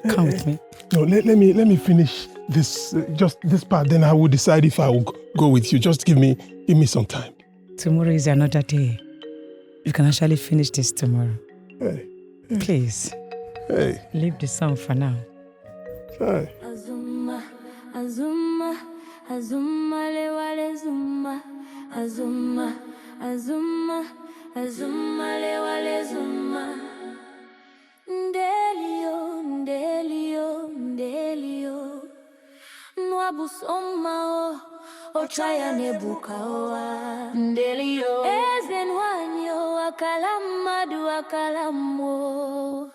come with me? No, let me finish this, just this part. Then I will decide if I will go with you. Just give me some time. Tomorrow is another day. You can actually finish this tomorrow. Hey. Please. Hey. Leave the song for now. Hey. Azuma, Azuma, Azuma, lewale Zuma, Azuma, Azuma, Azuma, lewale Zuma. Ndelio, Ndelio, Ndelio. Nwabusoma o, ochaya nebuka oa. Ndelio. Ezenwanyo, akalamadu, akalamo.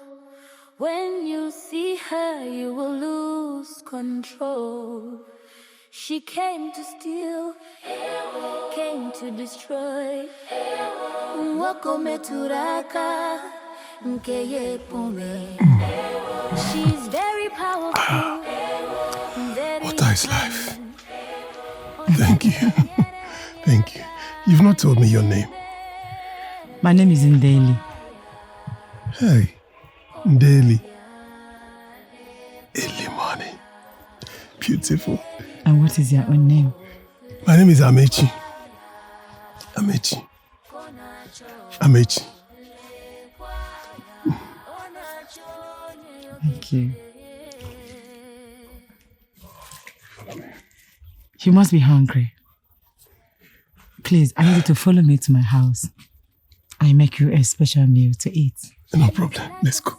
When you see her, you will lose control. She came to steal, came to destroy. Wakome turaka, nkeye pome. She's very powerful, very What is life? Thank you. Thank you. You've not told me your name. My name is Ndeli. Hey, Ndeli. Early morning. Beautiful. And what is your own name? My name is Amechi. Amechi. Amechi. Thank you. You must be hungry. Please, I need you to follow me to my house. I make you a special meal to eat. No problem. Let's go.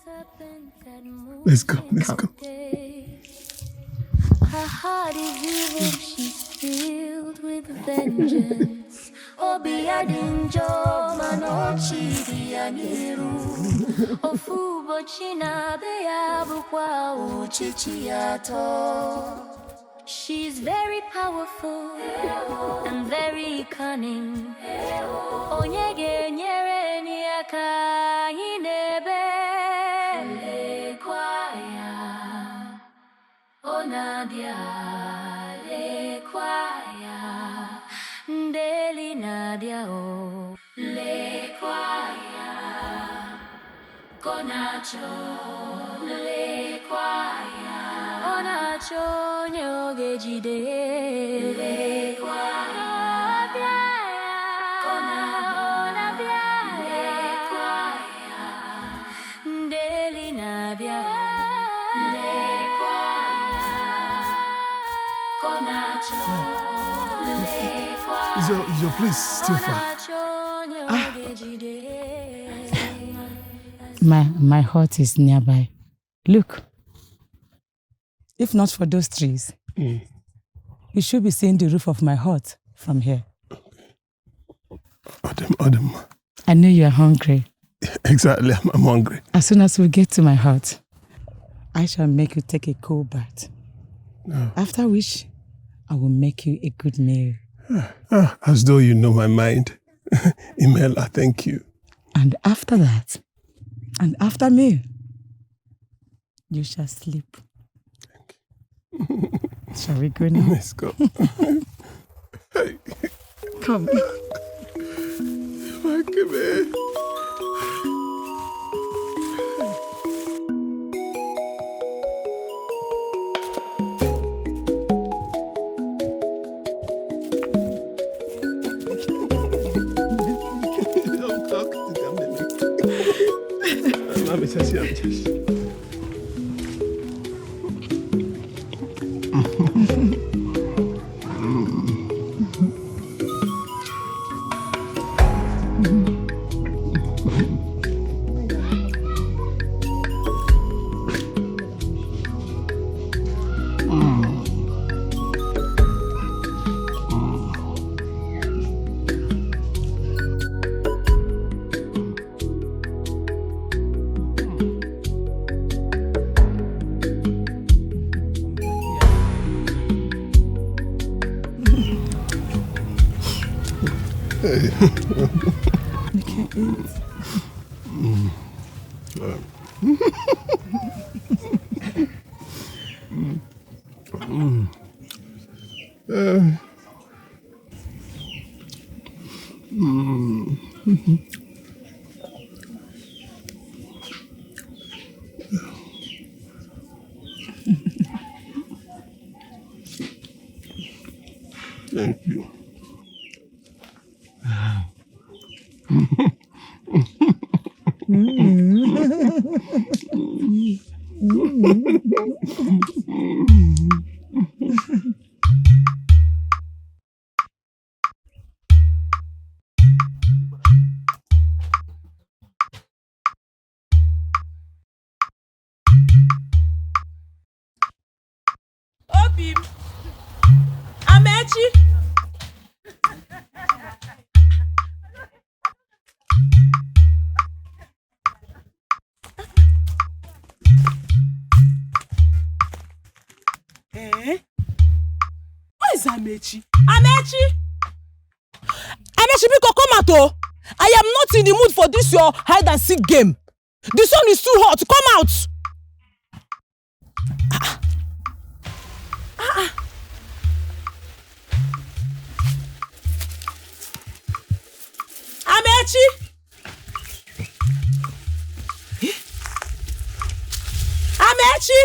Let's go. Let's go. Her heart is evil, she's filled with vengeance. Obiadinjo manochi dianiru. Ofubo china beyabu kwa uchichiato. She's very powerful and very cunning. Onyege nyere ni aka inebe le kwaya. Onadia le kwaya. Ndeli nadia o le kwaya. Konacho le kwaya. Onacho nyoge jide le kwaya. Kona le kwaya. Ndeli nadia le kwaya. Konacho le kwaya. Is your place still far? My hut is nearby. Look. If not for those trees, you should be seeing the roof of my hut from here. Adam. I know you are hungry. Exactly, I'm hungry. As soon as we get to my hut, I shall make you take a cool bath. No. After which, I will make you a good meal. As though you know my mind. Imela, thank you. And after that, and after me, you shall sleep. Shall we go now? Let's go. Hey. Come. Come here. You can't eat. Thank you. Obim, Amechi. Where is Amechi? Amechi! Amechi, Biko, come out, oh. I am not in the mood for this your hide and seek game. The sun is too hot. Come out. Amechi! Amechi!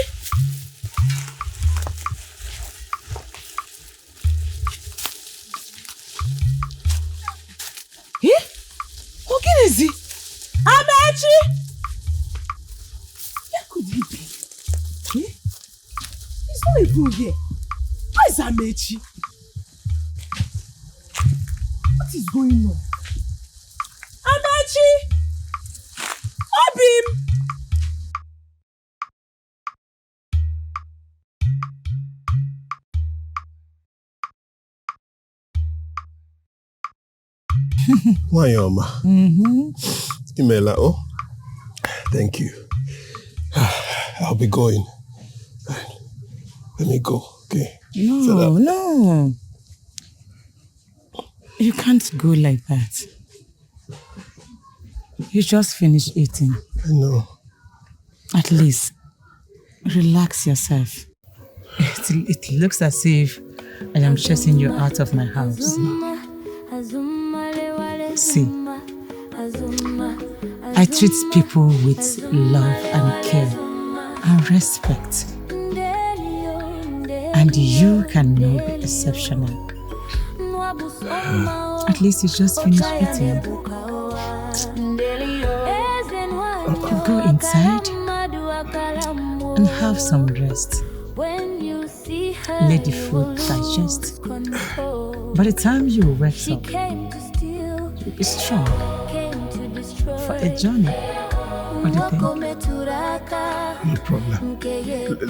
Ogenezi! Amechi! Where could he be? He's not even here. Where is Amechi? What is going on? Amechi! Obim! Wayoma. Imela, oh. Thank you. I'll be going. Let me go, okay? No. You can't go like that. You just finished eating. I know. At least, relax yourself. It looks as if I am chasing you out of my house. See, I treat people with love and care and respect. And you can now be exceptional. At least you just finished eating. Go inside and have some rest. Let the food digest. By the time you wake up, you'll be strong for a journey. What do you think? No problem.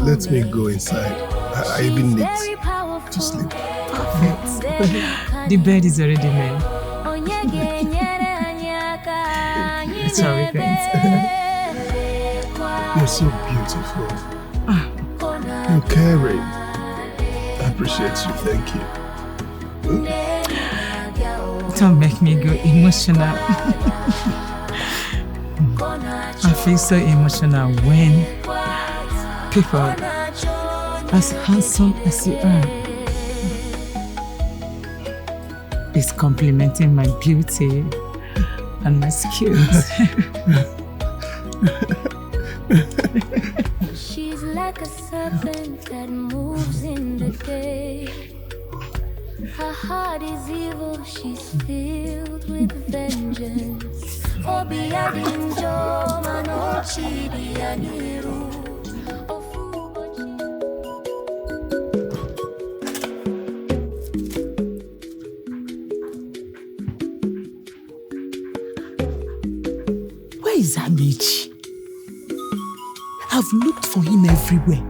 Let me go inside. I even need to sleep. Perfect. The bed is already made. Sorry, friends. You're so beautiful. You're caring. I appreciate you. Thank you. Don't make me go emotional. I feel so emotional when people as handsome as you are is complimenting my beauty and my skills. She's like a serpent that moves in the day. Her heart is evil, she's filled with vengeance. Where is Amechi? I've looked for him everywhere.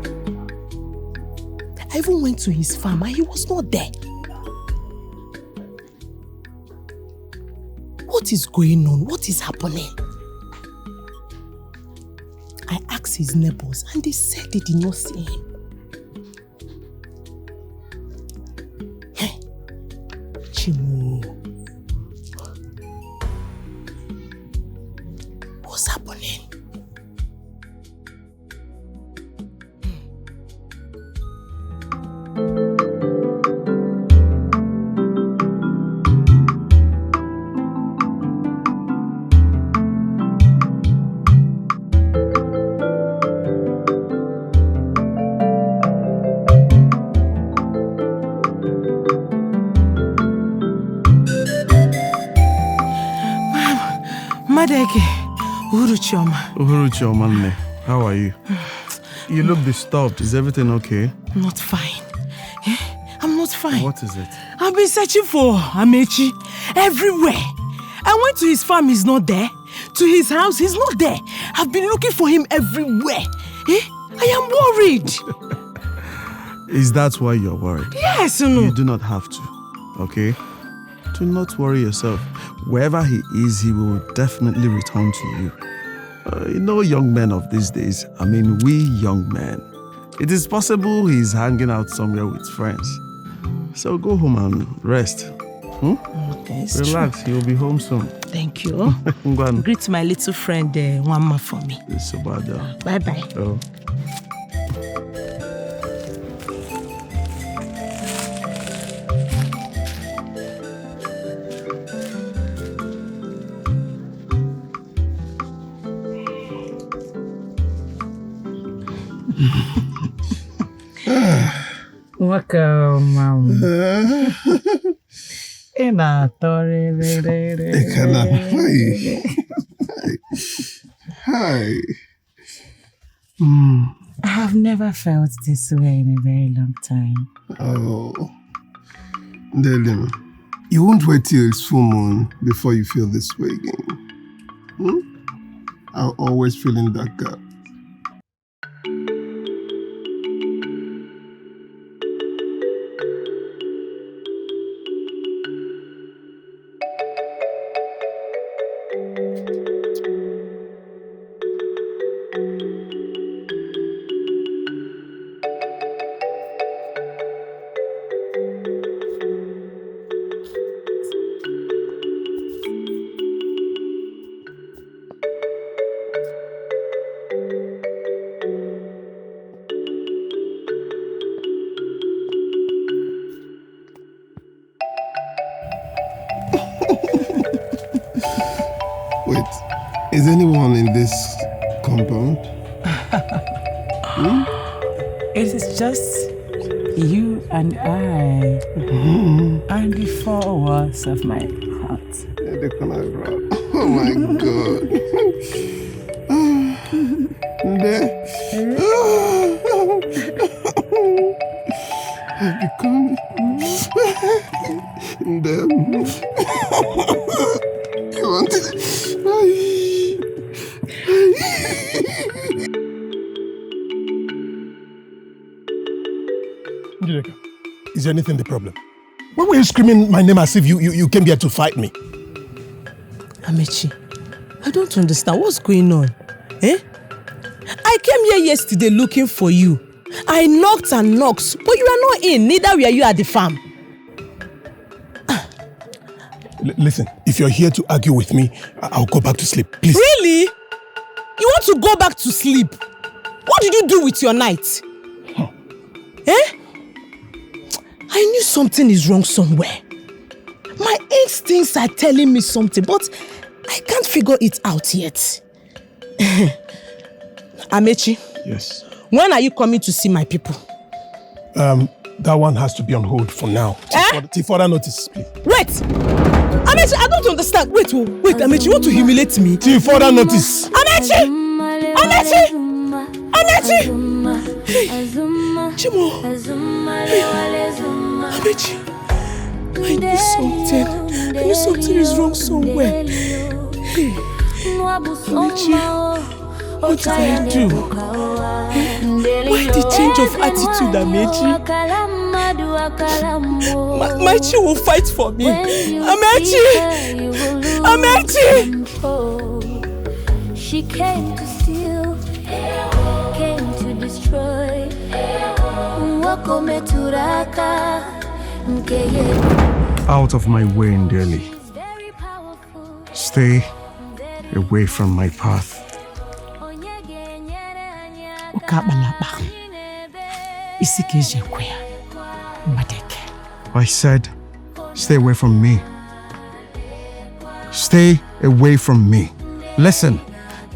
I even went to his farm and he was not there. What is going on? What is happening? I asked his neighbors and they said they did not see him. Hey, Chimu. What's happening? Madeke, Uhuru Chioma. How are you? You look disturbed. Is everything okay? I'm not fine. I'm not fine. What is it? I've been searching for Amechi everywhere. I went to his farm, he's not there. To his house, he's not there. I've been looking for him everywhere. I am worried. Is that why you're worried? Yes, no. You do not have to, okay? Do not worry yourself. Wherever he is, he will definitely return to you. You know young men of these days, I mean we young men. It is possible he's hanging out somewhere with friends. So go home and rest. Okay, relax, true. He'll be home soon. Thank you. Greet my little friend Wama for me. It's so bad. Bye-bye. Oh. Welcome, Mom. Hi. I have never felt this way in a very long time. Oh. Ndeli, you won't wait till it's full moon before you feel this way again. I'm always feeling that gap. Wait, is anyone in this compound? It is just you and I, and the four walls of my heart. Oh my God. I've become them. You want it? Is anything the problem? Why were you screaming my name as if you came here to fight me? Amechi, I don't understand what's going on. I came here yesterday looking for you. I knocked and knocked, but you are not in. Neither were you at the farm. Listen, if you're here to argue with me, I'll go back to sleep, please. Really? You want to go back to sleep? What did you do with your night? I knew something is wrong somewhere. My instincts are telling me something, but I can't figure it out yet. Amechi. Yes. When are you coming to see my people? That one has to be on hold for now. Till further notice, please. Wait! Amechi, I don't understand. Wait, Amechi, you want to humiliate me? Till further notice. Amechi! Amechi! Amechi! Hey! Chimo! Hey! Amechi! I knew something is wrong somewhere. Hey! Amechi! What did I do? Why the change of attitude, Amechi? My Chi will fight for me. Amechi! Amechi! She came to steal, came to destroy. Out of my way, Ndeli. Stay away from my path. I said, stay away from me. Stay away from me. Listen,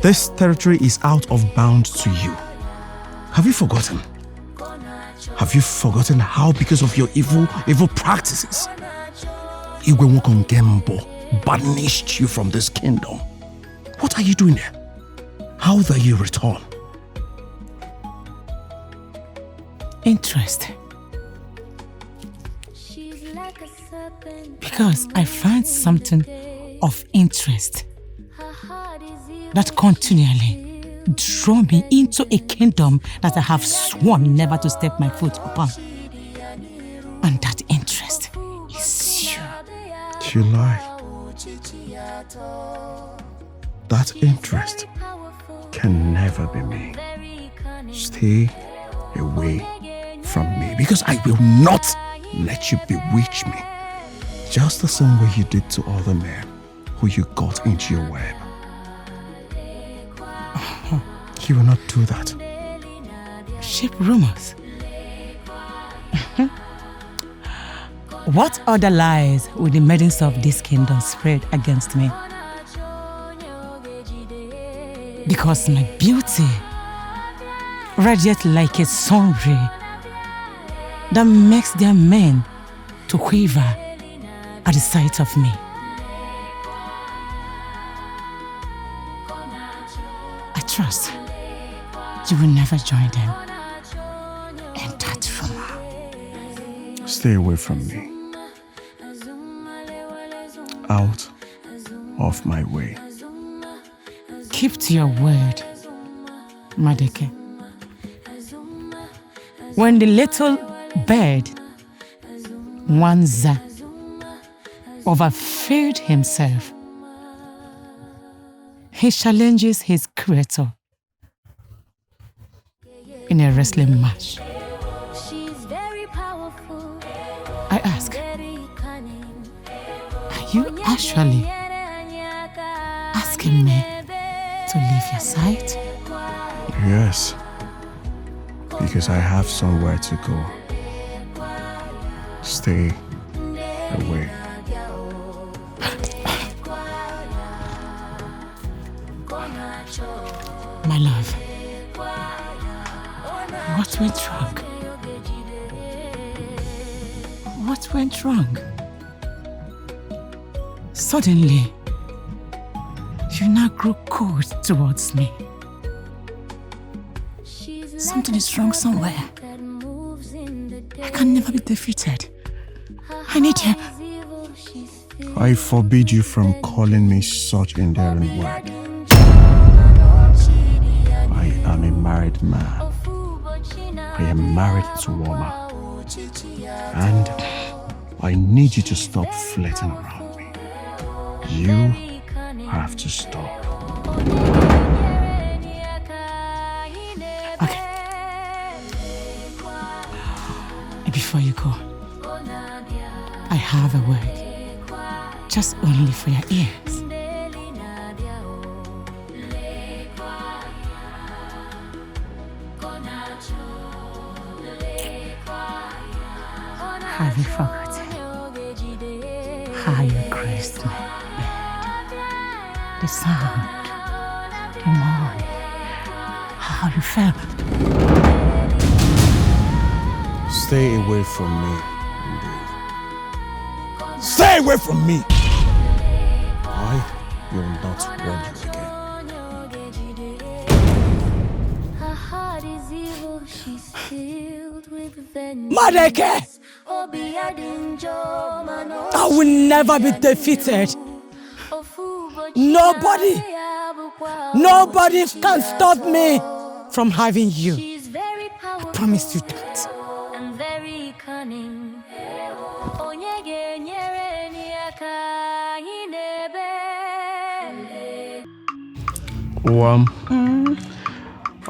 this territory is out of bounds to you. Have you forgotten? Have you forgotten how, because of your evil practices, Igwe Nwokongembo banished you from this kingdom? What are you doing here? How do you return? Interest. Because I find something of interest that continually draw me into a kingdom that I have sworn never to step my foot upon. And that interest is you. You lie. That interest can never be me. Stay away from me, because I will not let you bewitch me. Just the same way you did to other men who you got into your web. You will not do that. Shape rumors. What other lies will the maidens of this kingdom spread against me? Because my beauty radiates like a sun ray that makes their men to quiver at the sight of me. I trust you will never join them in that rumor. Stay away from me. Out of my way. Keep to your word, Madeke. When the little bird, Wanza, overfilled himself, he challenges his creator in a wrestling match. I ask, are you actually asking me to leave your side? Yes. Because I have somewhere to go. Stay away. My love, what went wrong? What went wrong? Suddenly, you now grew cold towards me. Something is wrong somewhere. I can never be defeated. I need you. I forbid you from calling me such endearing word. I am a married man. I am married to a woman. And I need you to stop flirting around me. You have to stop. Okay. Before you go, I have a word, just only for your ears. Have you forgotten how you graced my bed? The sound, the moan, how you felt. Stay away from me, Ndeli. Stay away from me! I will not want you again. Madeke! I will never be defeated. Nobody can stop me from having you. I promise you that. I'm very cunning.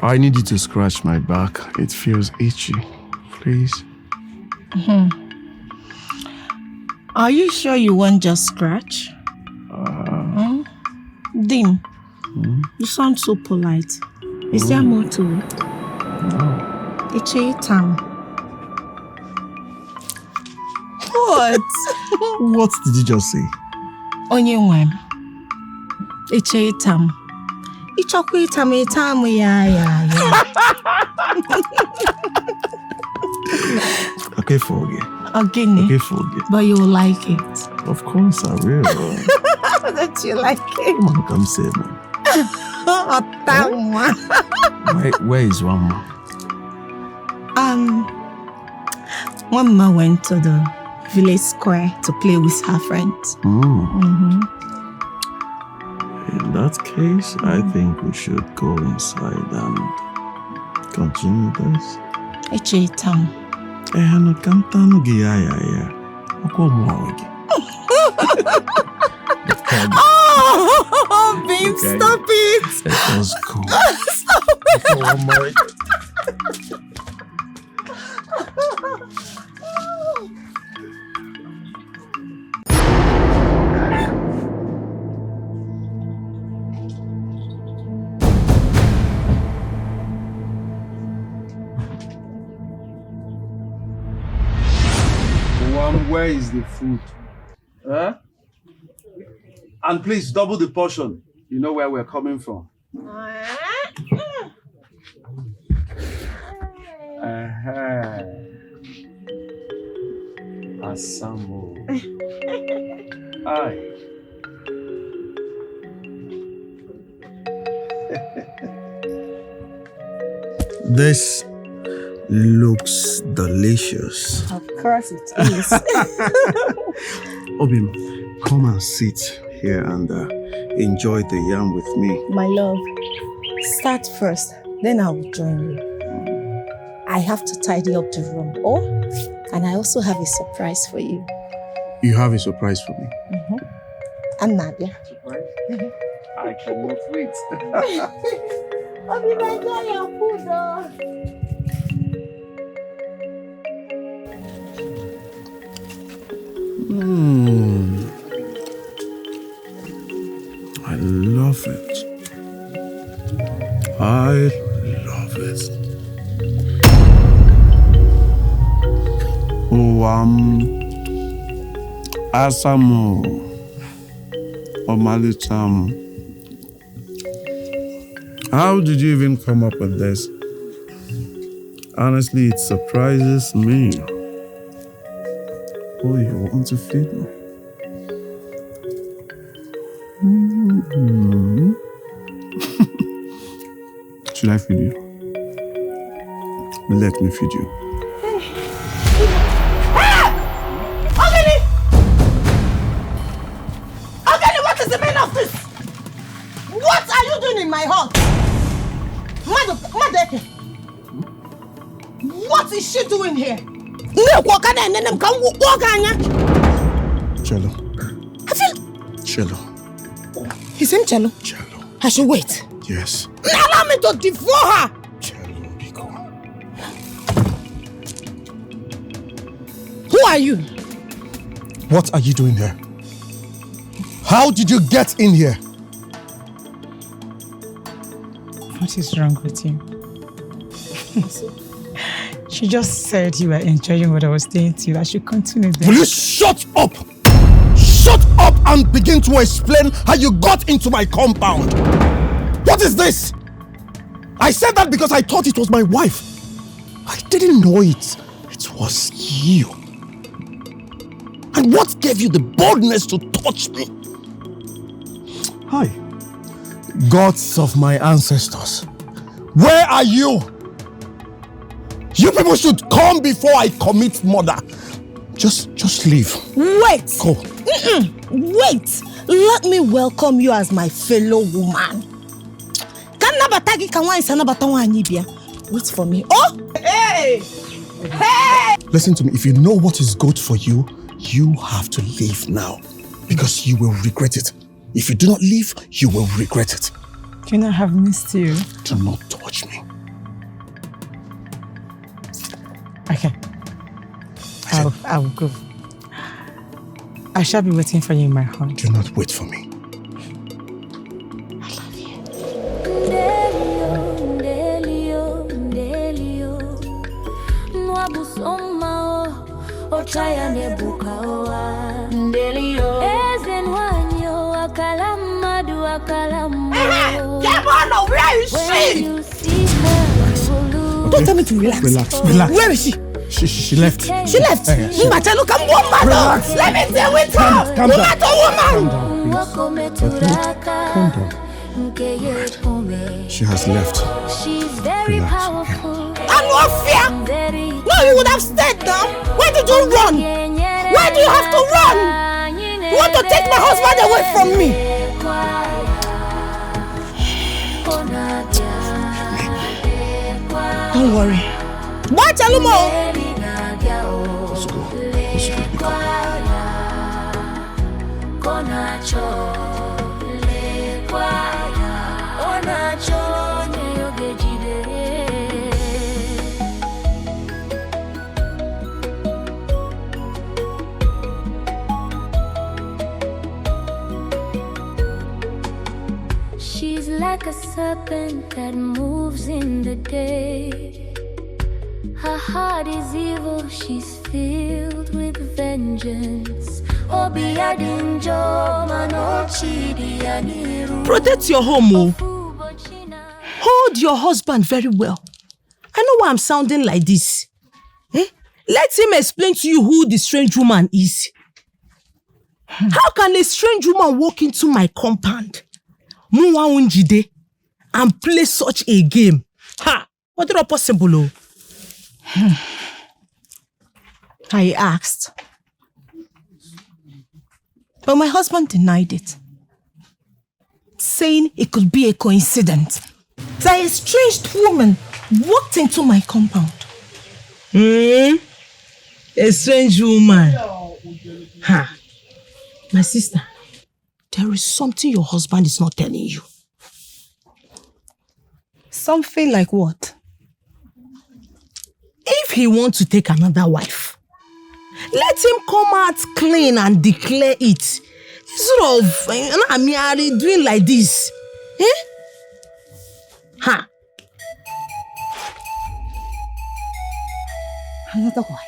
I need you to scratch my back. It feels itchy. Please. Are you sure you won't just scratch? Dim, you sound so polite. Is there more to it? No. It's a time. What? What did you just say? Onye one. It's a time. It's a time. Yeah. Okay, forget. Okay, forget. But you'll like it. Of course I will. That you like it. Come on, come say, man. Where is Wamma? Wamma went to the village square to play with her friends. In that case, I think we should go inside and continue this. Oh, babe, stop it! Let us go. Stop it! Where is the food? Huh? And please double the portion. You know where we're coming from. Asamo. Aye. This looks delicious. Of course it is. Obim, come and sit here and enjoy the yam with me. My love, start first, then I will join you. I have to tidy up the room. Oh, and I also have a surprise for you. You have a surprise for me? And Nadia. Surprise? I cannot wait. Obim, enjoy your food, though. I love it. I love it. Asamo Omalitam. How did you even come up with this? Honestly, it surprises me. Oh, you want to feed me? Should I feed you? Let me feed you. Ndeli, what is the meaning of this? What are you doing in my hut? Madeke, what is she doing here? Cello. Cello. His name Cello? Cello. I should wait. Yes. Allow me to devour her. Cello, be gone. Who are you? What are you doing here? How did you get in here? What is wrong with you? She just said you were enjoying what I was saying to you. I should continue then. Will you shut up? Shut up and begin to explain how you got into my compound. What is this? I said that because I thought it was my wife. I didn't know it. It was you. And what gave you the boldness to touch me? Hi. Gods of my ancestors, where are you? You people should come before I commit murder. Just leave. Wait. Go. Wait. Let me welcome you as my fellow woman. Wait for me. Oh! Hey! Hey! Listen to me. If you know what is good for you, you have to leave now. Because you will regret it. If you do not leave, you will regret it. Can I have missed you? Do not touch me. Okay. I will go. I shall be waiting for you in my hut. Do not wait for me. Where is she? Don't tell me to relax. Relax. Where is she? She left. She left? Mbachelu, come on, Relax. Let me deal with her. Calm down. Woman to woman. Calm down, please. Okay? Calm down. She has left. She's very powerful. I'm not fear. No, you would have stayed now. Why did you run? Why do you have to run? You want to take my husband away from me? Don't worry. What, Chalumo? She's like a serpent that moves in the day. Her heart is evil, she's filled with vengeance. Protect your home, oh. Hold your husband very well. I know why I'm sounding like this. Let him explain to you who the strange woman is. How can a strange woman walk into my compound, and play such a game? Ha! What is possible, oh? I asked. But my husband denied it, saying it could be a coincidence that a strange woman walked into my compound. A strange woman? Ha! My sister, there is something your husband is not telling you. Something like what? If he wants to take another wife, let him come out clean and declare it. Instead of doing like this. Ha! Another wife.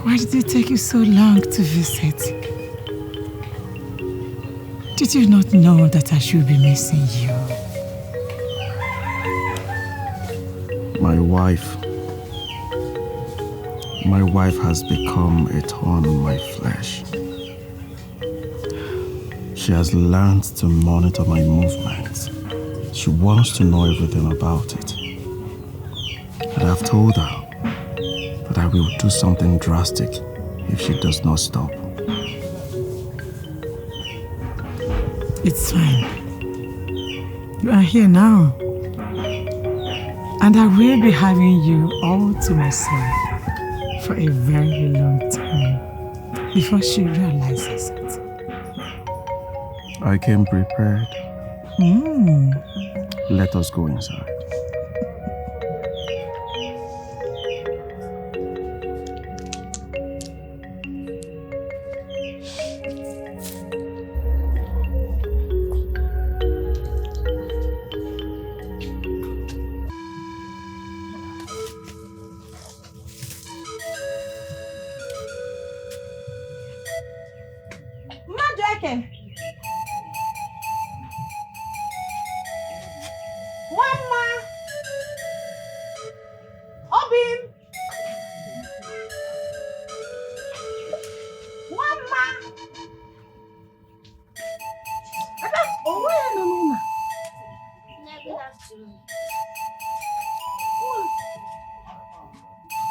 Why did it take you so long to visit? Did you not know that I should be missing you? My wife has become a thorn on my flesh. She has learned to monitor my movements. She wants to know everything about it. And I've told her that I will do something drastic if she does not stop. It's fine. You are here now. And I will be having you all to myself for a very long time before she realizes it. I came prepared. Let us go inside.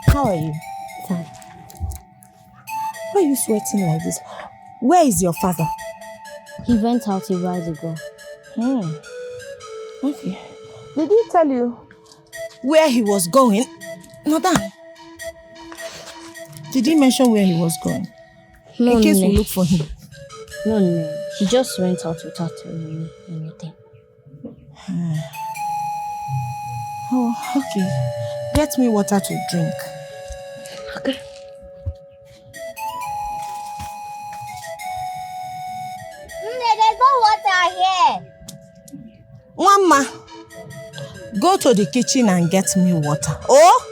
How are you? Fine. Why are you sweating like this? Where is your father? He went out a while ago. Okay. Did he tell you where he was going? Madam, did he mention where he was going? No, in case we look for him. No. He just went out without telling me anything. Oh, okay. Get me water to drink. Okay. There's no water here. Mama, go to the kitchen and get me water. Oh?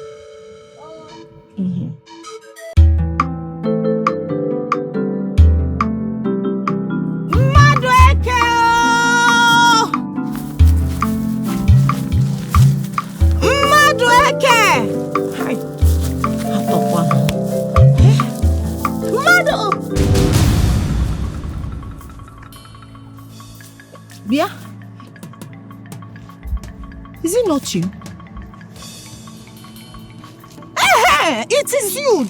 Bia? Is it not you? Hey, it is you,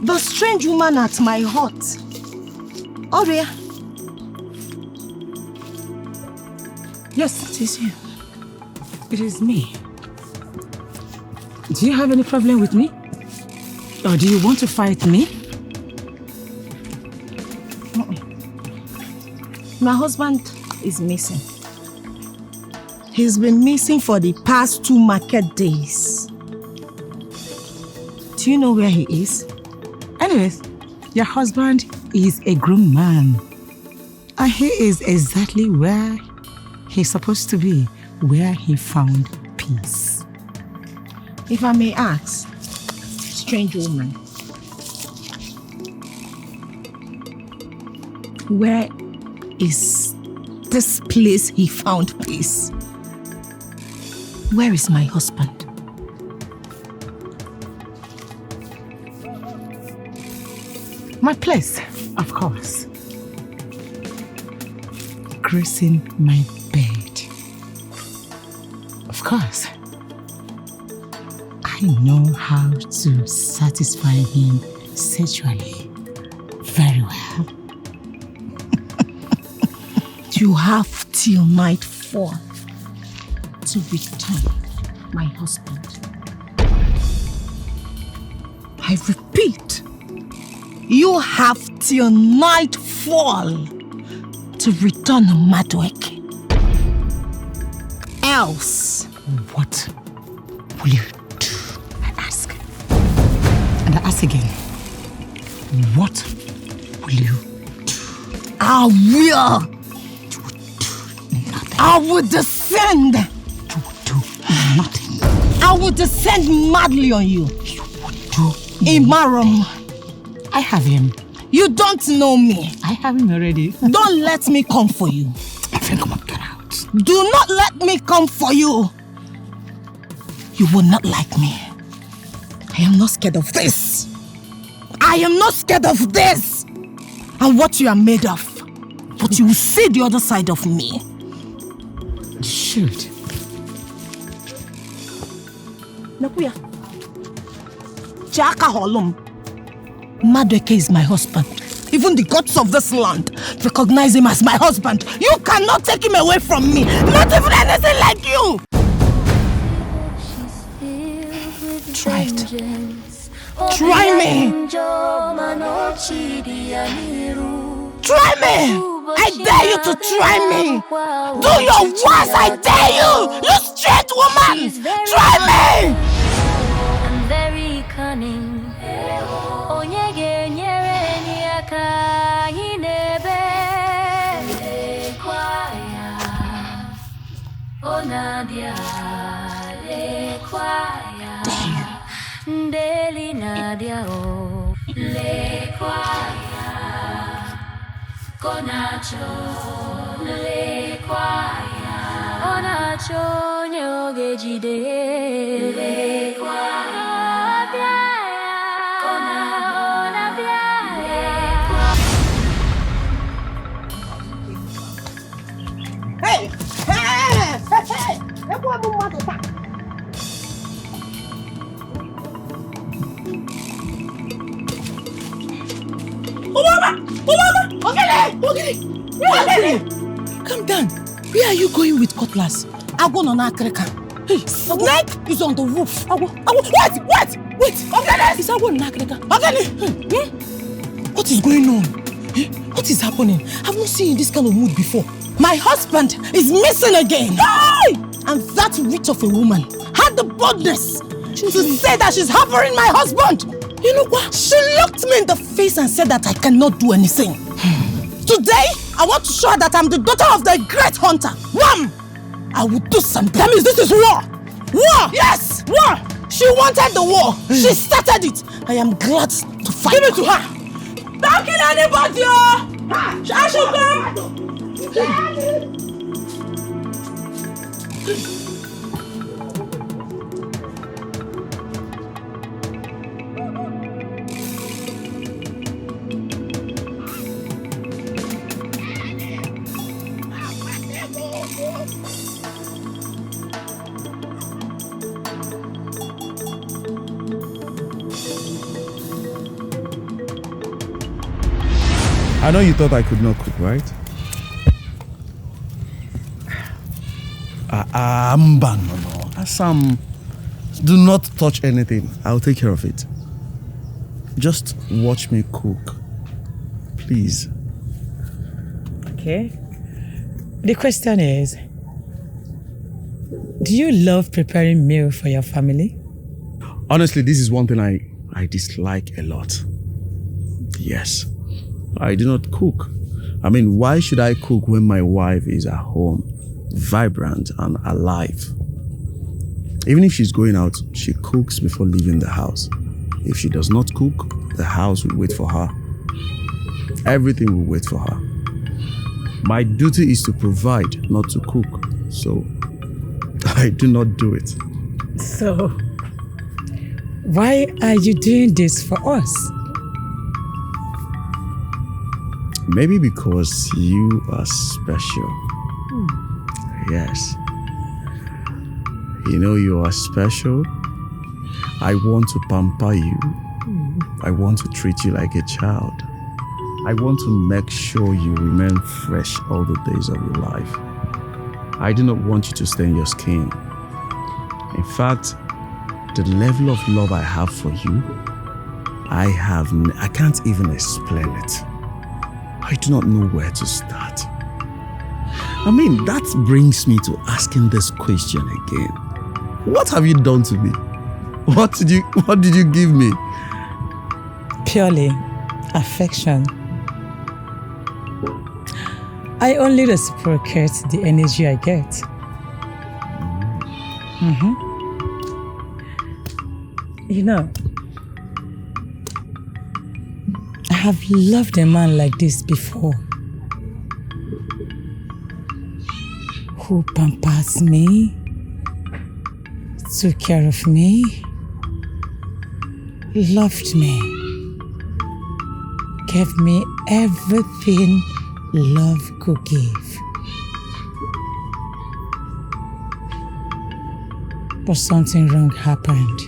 the strange woman at my hut. Oria. Yes, it is you. It is me. Do you have any problem with me? Or do you want to fight me? My husband is missing. He's been missing for the past 2 market days. Do you know where he is? Anyways, your husband is a grown man. And he is exactly where he's supposed to be, where he found peace. If I may ask, strange woman, where is this place he found peace? Where is my husband? My place, of course. Gracing my bed. Of course. I know how to satisfy him sexually very well. You have till nightfall to return my husband. I repeat, you have till nightfall to return Madueke. Else, what will you do? I ask. And I ask again, what will you do? I will. I will descend. You would do nothing. I will descend madly on you. You would do Imarum. I have him. You don't know me. I have him already. Don't let me come for you. I think I'm gonna get out. Do not let me come for you. You will not like me. I am not scared of this. I am not scared of this. And what you are made of. But you will see the other side of me. Shoot. Nakuya. Chaka Holum. Madueke is my husband. even the gods of this land recognize him as my husband. You cannot take him away from me. Not even anything like you. Try it. Try me. Try me. I dare you to try me. Do your worst, I dare you. You straight woman. Try me. I'm very cunning. Onyege nyere ni aka inebe. Lekwaya. Onadia. Lekwaya. Ndeli nadia o. Lekwaya. Konacho. Lekwaya. Onacho nyoge jide. Lekwaya. Hey! Hey! Hey! Calm down. Where are you going with cutlass? Agwo no na Africa. Hey, Snake is on the roof. Wait! Ogene! Is that one in Africa? Ogene! What is going on? What is happening? I've not seen you in this kind of mood before. My husband is missing again. Hey! And that witch of a woman had the boldness to say that she's harboring my husband. You know what? She looked me in the face and said that I cannot do anything. Today, I want to show her that I'm the daughter of the great hunter. Wham! I will do something. That means this is war. War! Yes! War! She wanted the war. She started it. I am glad to fight. Give it to her. Don't kill anybody! I should go! I know you thought I could not cook, right? No. Asam, do not touch anything. I'll take care of it. Just watch me cook. Please. Okay. The question is, do you love preparing meal for your family? Honestly, this is one thing I dislike a lot. Yes. I do not cook. I mean, why should I cook when my wife is at home, vibrant and alive? Even if she's going out, she cooks before leaving the house. If she does not cook, the house will wait for her. Everything will wait for her. My duty is to provide, not to cook. So, I do not do it. So, why are you doing this for us? Maybe because you are special. Yes. You know you are special. I want to pamper you. I want to treat you like a child. I want to make sure you remain fresh all the days of your life. I do not want you to stain your skin. In fact, the level of love I have for you, I can't even explain it. I do not know where to start. I mean, that brings me to asking this question again. What have you done to me? What did you give me? Purely affection. I only reciprocate the energy I get. You know, I have loved a man like this before, who pampers me, took care of me, loved me, gave me everything love could give. But something wrong happened.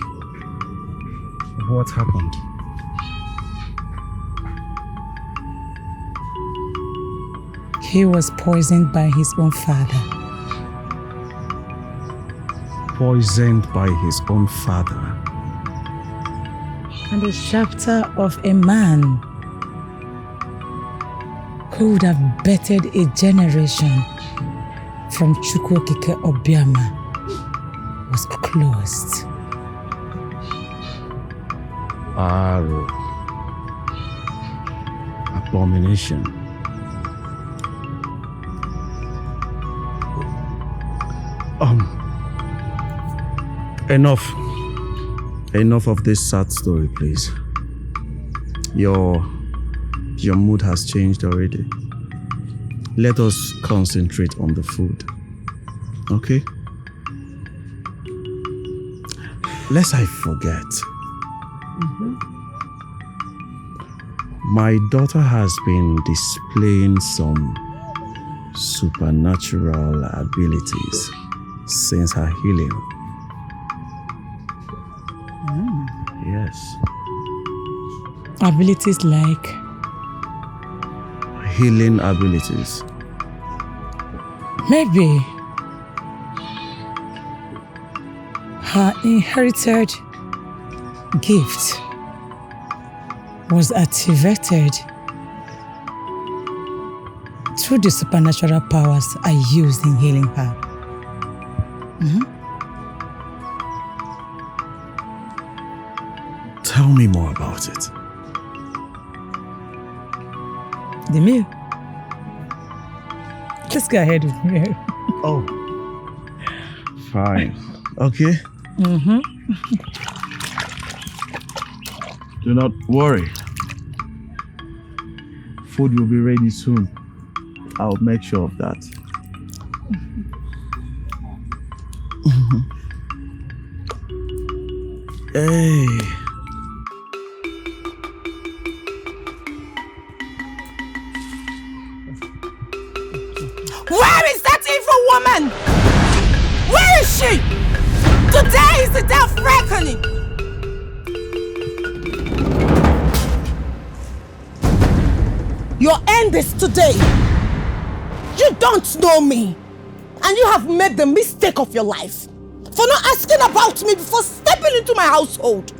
What happened? He was poisoned by his own father. Poisoned by his own father. And the chapter of a man who would have bettered a generation from Chukwokike Obiama was closed. Aro. Abomination. Enough of this sad story, please. Your mood has changed already. Let us concentrate on the food. Okay? Lest I forget. My daughter has been displaying some supernatural abilities since her healing. Yes. Abilities like? Healing abilities. Maybe her inherited gift was activated through the supernatural powers I used in healing her. Tell me more about it. The meal. Let's go ahead with the meal. Oh. Fine. Okay. Do not worry. Food will be ready soon. I'll make sure of that. Hey. Where is that evil woman? Where is she? Today is the day of reckoning. Your end is today. You don't know me. And you have made the mistake of your life for not asking about me before stepping into my household.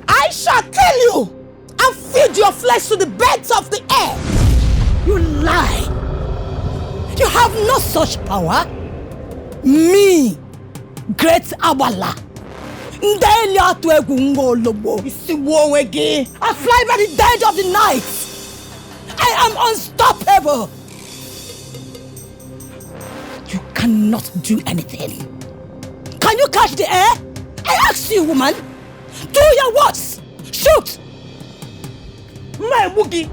I shall kill you and feed your flesh to the birds of the air. You lie. You have no such power. Me, great Abala. Ndeli atu egwu ngolobo. I fly by the dead of the night. I am unstoppable. You cannot do anything. Can you catch the air? I asked you, woman. Do your worst. Shoot. My boogie.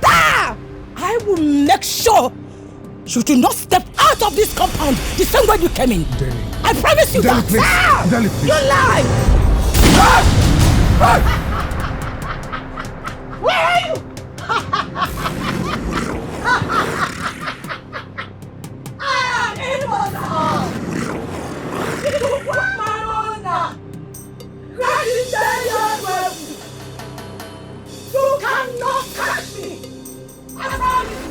I will make sure you do not step out of this compound the same way you came in. Ndeli. I promise you Ndeli, that. Ndeli, please. You lie. Where are you? I am immortal. You want my honor. You cannot catch me. I promise you.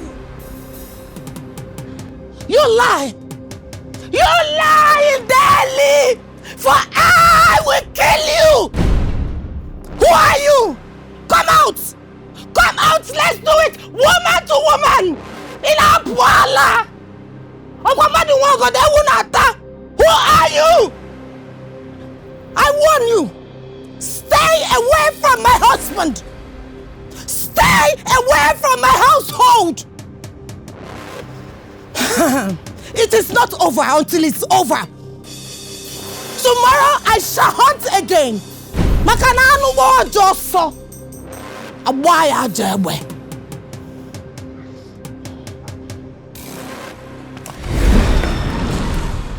You lie! You lie, Ndeli! For I will kill you! Who are you? Come out! Come out! Let's do it! Woman to woman! Ilapwala! Who are you? I warn you! Stay away from my husband! Stay away from my household! It is not over until it's over. Tomorrow I shall hunt again. Makananu wo joso. Abaya jebwe.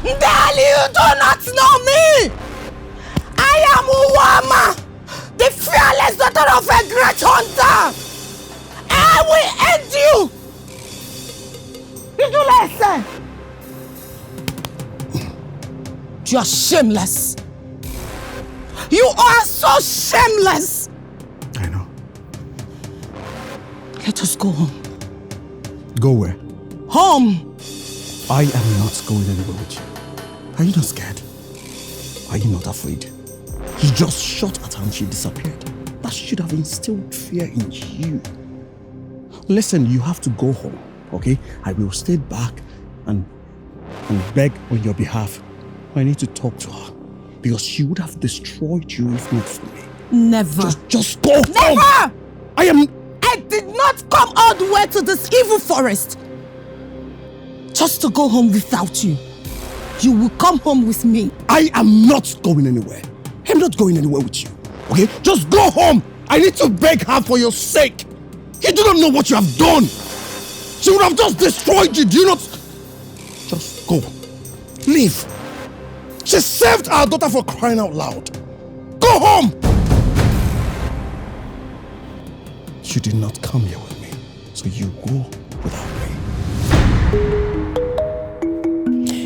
Ndeli, you do not know me. I am Uwama, the fearless daughter of a great hunter. I will end you. Did you listen? You are shameless. You are so shameless. I know. Let us go home. Go where? home. I am not going anywhere with you. Are you not scared? Are you not afraid? He just shot at her and she disappeared. That should have instilled fear in you. Listen, you have to go home, okay? I will stay back and beg on your behalf. I need to talk to her because she would have destroyed you if not for me. Never. Just go home. Never! I did not come all the way to this evil forest just to go home without you. You will come home with me. I am not going anywhere. I'm not going anywhere with you. Okay? Just go home. I need to beg her for your sake. You do not know what you have done. She would have just destroyed you. Do you not? Just go. Leave. She saved our daughter for crying out loud. Go home. You did not come here with me, so you go without me.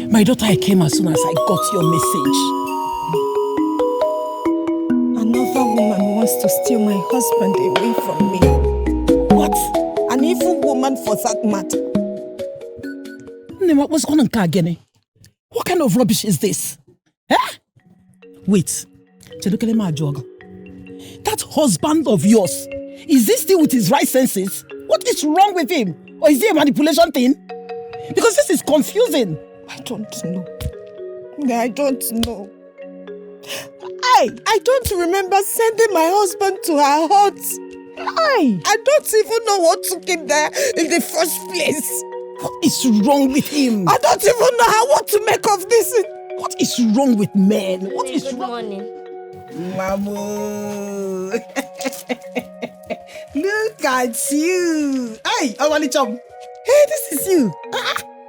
My daughter, I came as soon as I got your message. Another woman wants to steal my husband away from me. What? An evil woman for that matter. Nema, what's going on again? What kind of rubbish is this? Eh? Wait. That husband of yours, is he still with his right senses? What is wrong with him? Or is he a manipulation thing? Because this is confusing. I don't know. I don't know. I don't remember sending my husband to her hut. I don't even know what took him there in the first place. What is wrong with him? I don't even know what to make of this. What is wrong with men? What is Good wrong? morning. Mamu. Look at you. Hey, Awali Chom. Hey, this is you.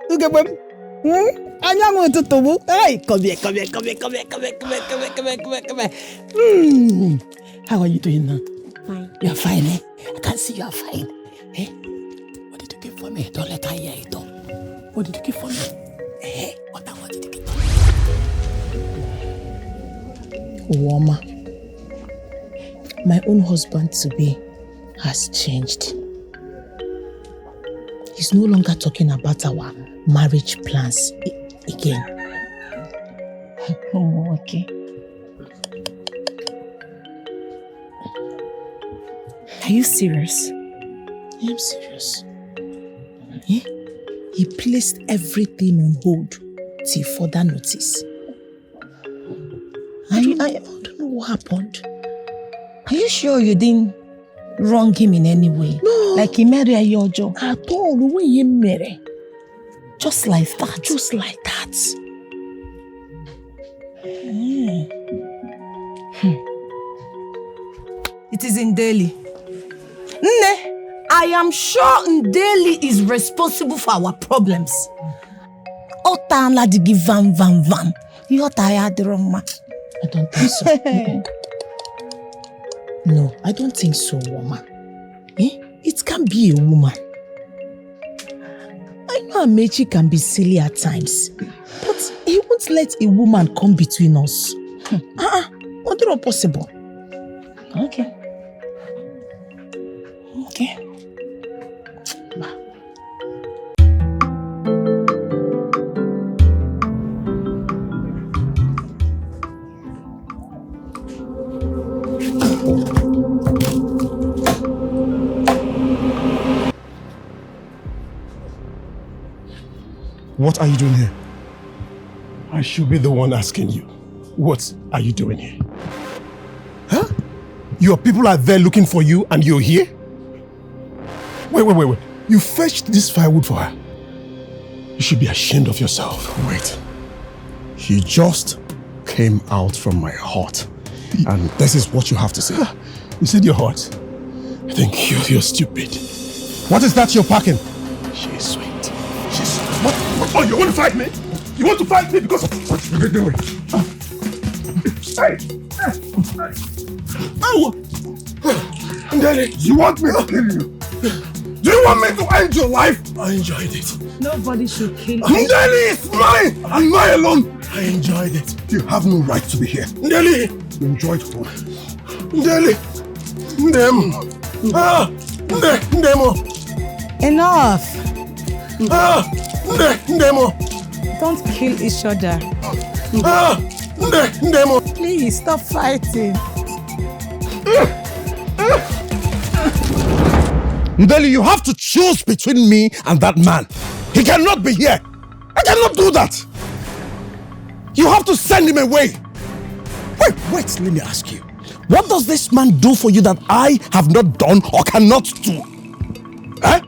Look at him. Anyango Totobu. Hey, come here. How are you doing now? Fine. You are fine, eh? I can see you are fine. Eh? What did you give for me? Don't let her hear it. What did you give for me? Eh? What did you give for me? Woma, my own husband-to-be has changed. He's no longer talking about our marriage plans again. Oh, okay. Are you serious? I am serious. Eh? He placed everything on hold till further notice. I don't know what happened. Are you sure you didn't wrong him in any way? No. Like he made a your job? At all, the way he married. Just like that? Just like that. It is Ndeli. Nne, I am sure Ndeli is responsible for our problems. Ota la digi vam. Yota ya drama. I don't think so. No, I don't think so, woman. Eh? It can't be a woman. I know Amechi can be silly at times, but he won't let a woman come between us. What is possible? Okay. What are you doing here? I should be the one asking you. What are you doing here? Huh? Your people are there looking for you and you're here? Wait. You fetched this firewood for her. You should be ashamed of yourself. Wait. He just came out from my heart. And this is what you have to say. You said your heart. I think you're stupid. What is that you're packing? She's sweet. What? Oh, you want to fight me? You want to fight me because of what you're doing? Hey! Oh! Ndeli, you want me to kill you? Do you want me to end your life? I enjoyed it. Nobody should kill you. Ndeli is mine and mine alone. I enjoyed it. You have no right to be here. Ndeli, you enjoyed it. Ndeli, Ndemo. Ndemo. Enough. Ndemo. Don't kill each other. Ndemo. Please, stop fighting. Ndeli, you have to choose between me and that man. He cannot be here. I cannot do that. You have to send him away. Wait, let me ask you. What does this man do for you that I have not done or cannot do? Eh?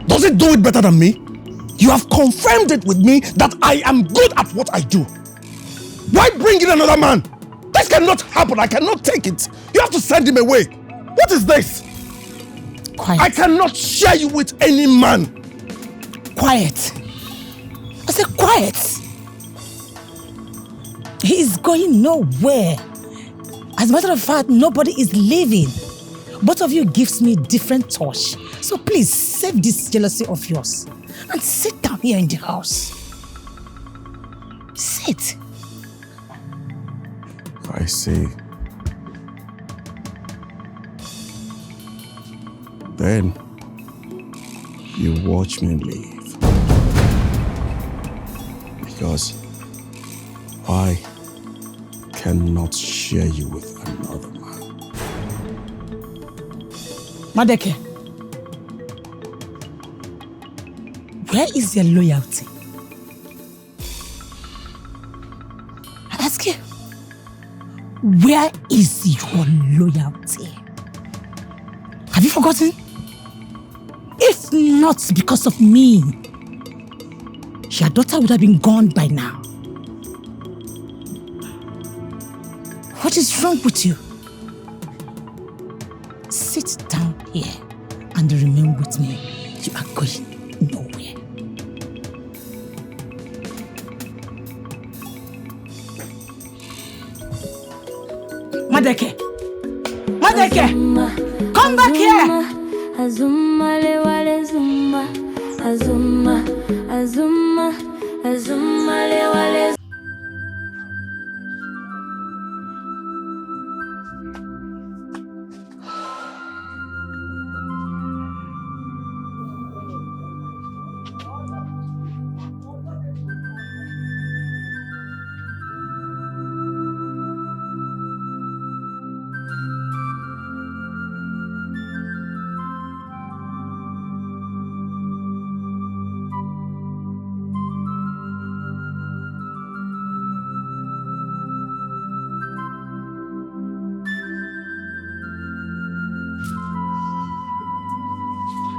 Does he do it better than me? You have confirmed it with me that I am good at what I do. Why bring in another man? This cannot happen. I cannot take it. You have to send him away. What is this? Quiet. I cannot share you with any man. Quiet. I said quiet. He is going nowhere. As a matter of fact, nobody is leaving. Both of you gives me different touch. So please save this jealousy of yours and sit down here in the house. Sit. I see. Then you watch me leave. Because I cannot share you with another man. Madeke, where is your loyalty? I ask you, where is your loyalty? Have you forgotten? If not because of me, your daughter would have been gone by now. What is wrong with you? Sit down here and remain with me. You are going nowhere. Madeke! Madeke! Come back here! Azuma le wale zuma, azuma, azuma, azuma le wale.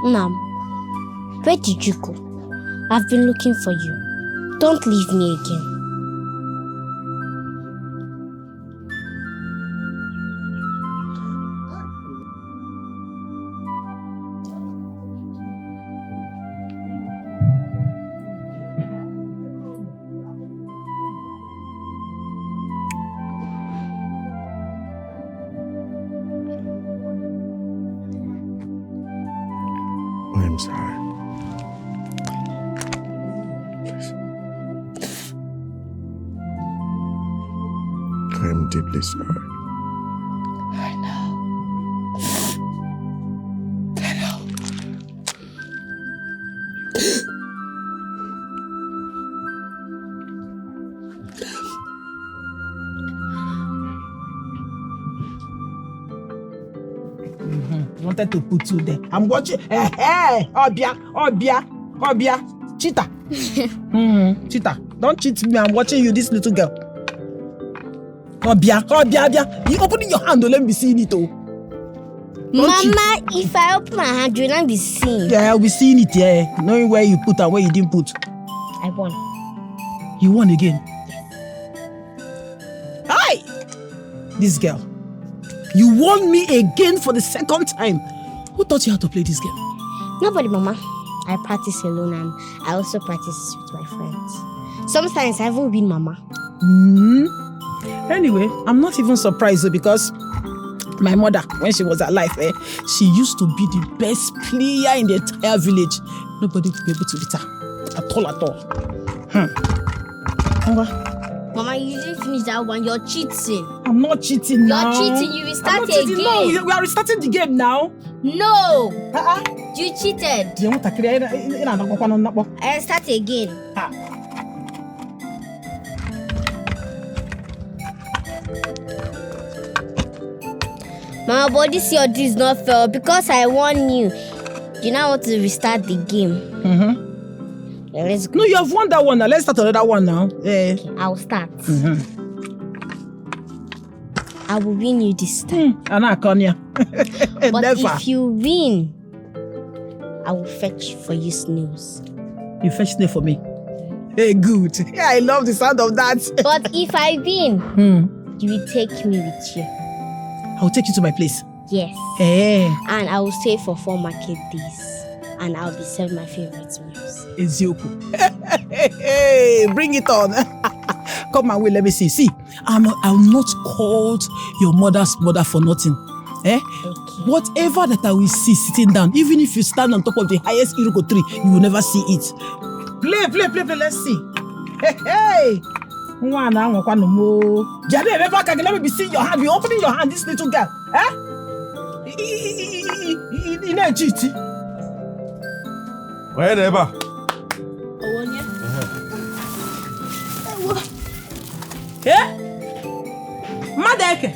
Mom, where did you go? I've been looking for you. Don't leave me again. I'm sorry. Please. I am deeply sorry. I know. Wanted to put you there. I'm watching. Hey, Obia. Cheetah. Cheetah. Don't cheat me. I'm watching you, this little girl. Obia. You opening your hand, don't let me see it. Oh. Mama, if I open my hand, you'll not be seen. Yeah, I'll be seeing it, yeah. Knowing where you put and where you didn't put. I won. You won again. Hi! This girl. You won me again for the second time. Who taught you how to play this game? Nobody, Mama. I practice alone and I also practice with my friends. Sometimes I even win, Mama. Anyway, I'm not even surprised because my mother, when she was alive, she used to be the best player in the entire village. Nobody would be able to beat her. At all. Mama, you didn't finish that one. You're cheating. I'm not cheating now. You're cheating. You restart again. No, we are restarting the game now. No. You cheated. I start again. Mama, but this year is not fair because I won you. You now want to restart the game. Let's go. No, you have won that one now. Let's start another one now. Okay, I'll start. I will win you this time. Anakonia. But Never. if you win, I will fetch for you snails. You fetch snail for me. Hey, good. Yeah, I love the sound of that. But if I win, you will take me with you. I'll take you to my place. Yes. Hey. And I will stay for 4 market days. And I'll be serving my favorite meals. Ezioku. Hey, bring it on. Come my way, let me see. See, I'm not called your mother's mother for nothing. Eh? Okay. Whatever that I will see sitting down, even if you stand on top of the highest Iroko tree, you will never see it. Play. Let's see. Hey. Let me be seeing your hand. Be opening your hand, this little girl. Eh? Where neighbor? Yeah? Madeke,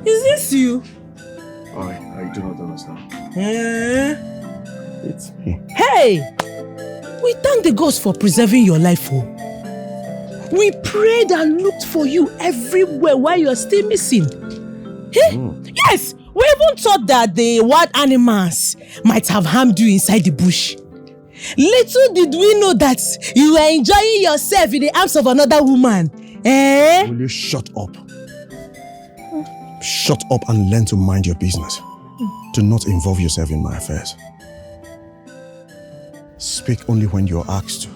is this you? I do not understand. It's me. Hey! We thank the gods for preserving your life, oh. We prayed and looked for you everywhere while you are still missing. Hey? Yes! We even thought that the wild animals might have harmed you inside the bush. Little did we know that you were enjoying yourself in the arms of another woman. Eh? Will you shut up? Shut up and learn to mind your business. Do not involve yourself in my affairs. Speak only when you are asked to.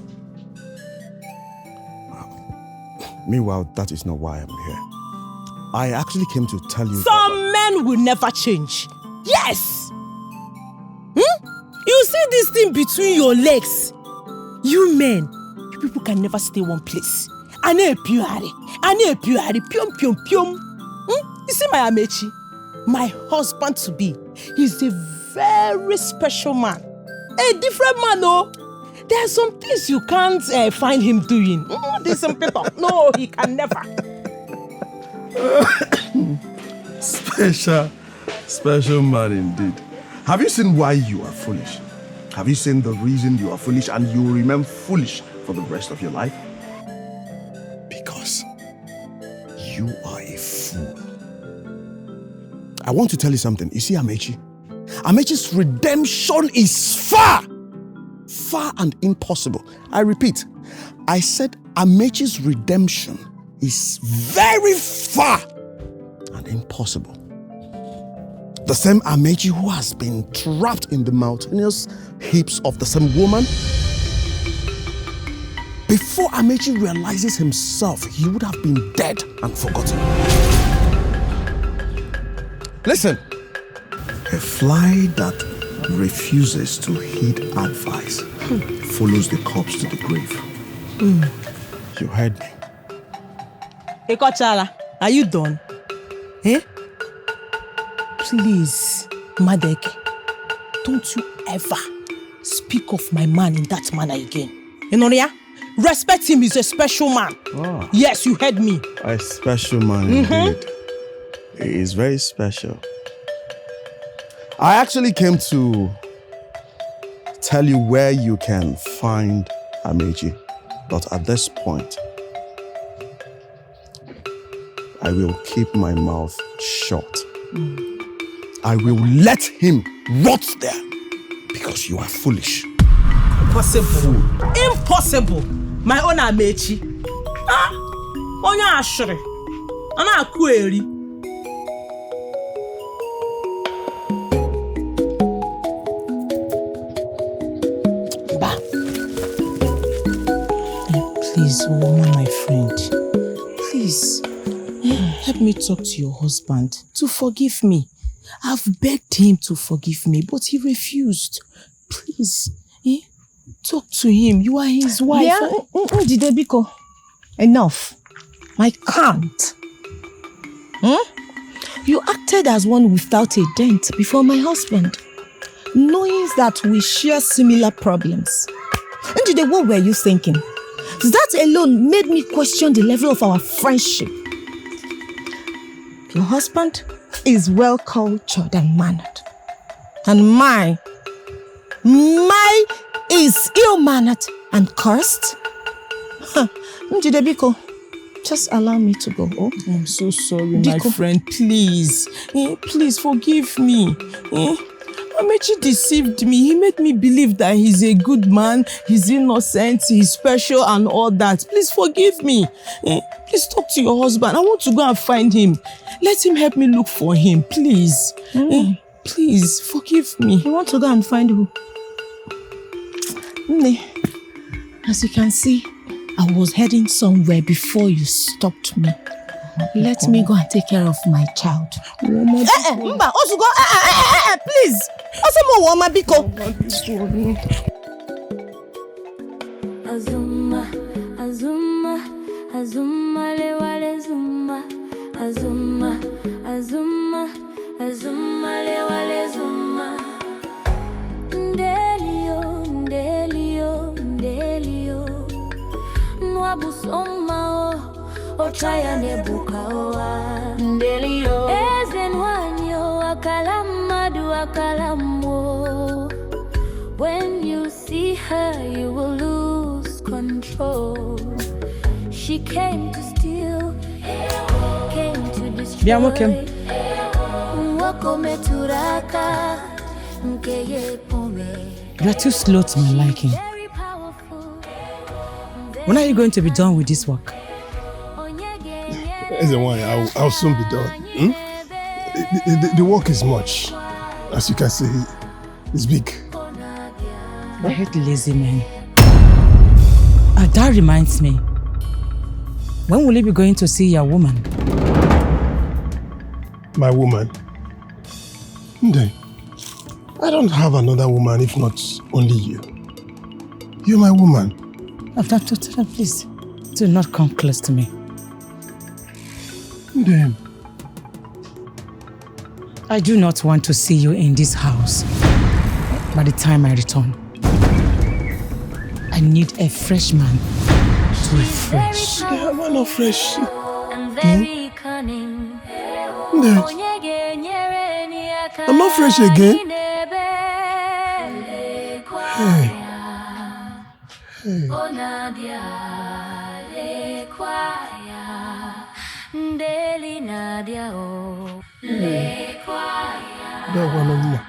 Meanwhile, that is not why I'm here. I actually came to tell you... Some men will never change. Yes! You see this thing between your legs? You men, you people can never stay one place. Ane pium. You see my Amechi? My husband to be. He's a very special man. A different man, no. There are some things you can't find him doing. There's some people. No, he can never. Special man indeed. Have you seen why you are foolish? Have you seen the reason you are foolish and you will remain foolish for the rest of your life? Because you are a fool. I want to tell you something. You see Amechi? Amechi's redemption is far and impossible. I repeat, I said Amechi's redemption is very far and impossible. The same Amechi who has been trapped in the mountainous heaps of the same woman. Before Amechi realizes himself, he would have been dead and forgotten. Listen. A fly that refuses to heed advice follows the corpse to the grave. You heard me. Ekochala, are you done? Eh? Please, Madeke, don't you ever speak of my man in that manner again. Inoria, respect him, he's a special man. Oh. Yes, you heard me. A special man indeed. He is very special. I actually came to tell you where you can find Amechi, but at this point, I will keep my mouth shut. I will let him rot there because you are foolish. Impossible. Impossible. My own Amechi. Onya ashore. Ana akueri. Please, woman, my friend. Please, help me talk to your husband to forgive me. I've begged him to forgive me, but he refused. Please, talk to him. You are his wife. Yeah, Ndeli, Enough. I can't. You acted as one without a dent before my husband, knowing that we share similar problems. And what were you thinking? That alone made me question the level of our friendship. Your husband is well cultured and mannered. And mine is ill-mannered and cursed. Njidebiko, just allow me to go. Oh? I'm so sorry, my friend. Please. Please forgive me. Amechi deceived me. He made me believe that he's a good man, he's innocent, he's special and all that. Please forgive me. Please talk to your husband. I want to go and find him. Let him help me look for him, please. Please, forgive me. You want to go and find who? As you can see, I was heading somewhere before you stopped me. Let me go and take care of my child. Mba, also go. Please. Also more Woma Biko. Azuma, Azuma, Azuma, lewale Zuma, Azuma, Azuma, Azuma, lewale Zuma. Ndelio, Ndelio, Ndelio, Nwabusoma Ochaya nebuka oa Ndelio Ezenwanyo akalamadu akalamo. When you see her you will lose control. She came to steal, came to destroy. Wakome turaka Nkeye pome. You are too slow to my liking. When are you going to be done with this work? As a one, I'll soon be done. The work is much. As you can see, it's big. I hate lazy men. That reminds me. When will you be going to see your woman? My woman? Ndeli, I don't have another woman if not only you. You're my woman. Please, do not come close to me. Ndeli. I do not want to see you in this house by the time I return. I need a fresh man to refresh. Yeah, I'm not fresh. And very cunning. Ndeli. I'm not fresh again. Hey. Ndeli Nadia o le kwaya. That one of them.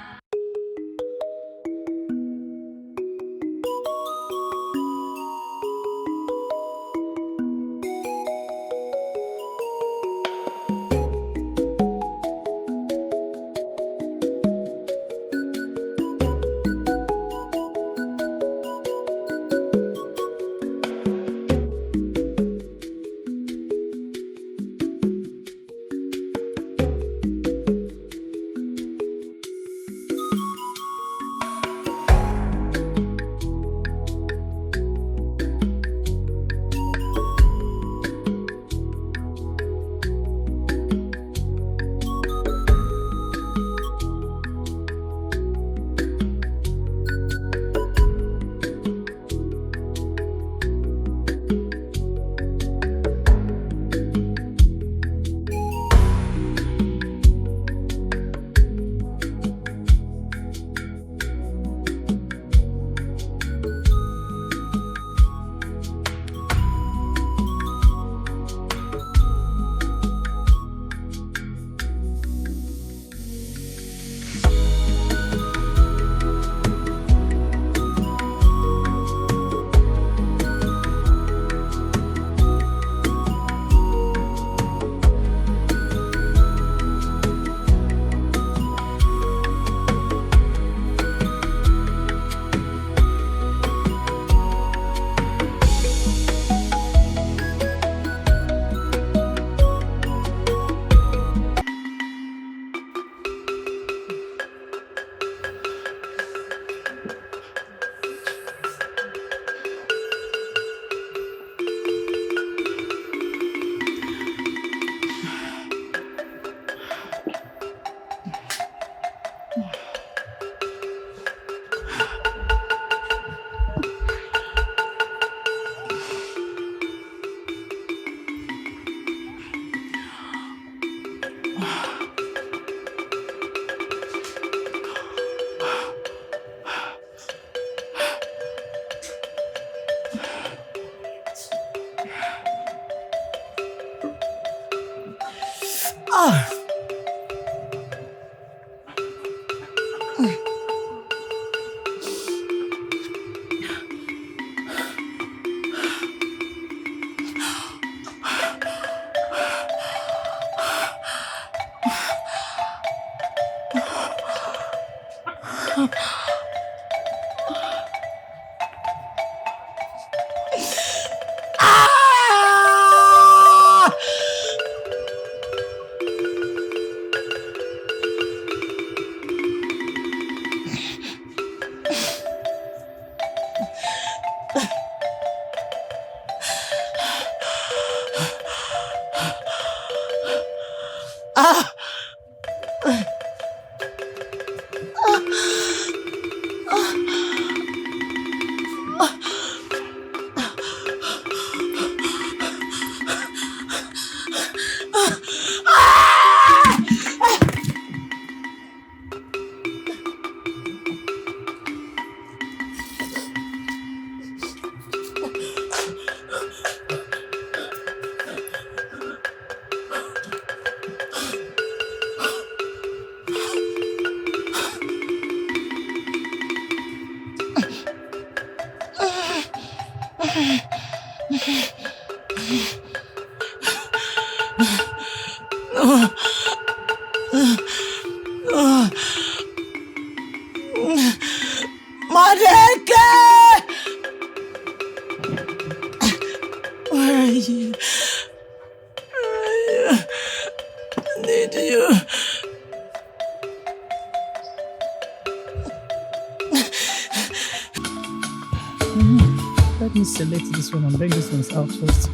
Let me select this one and bring this one out first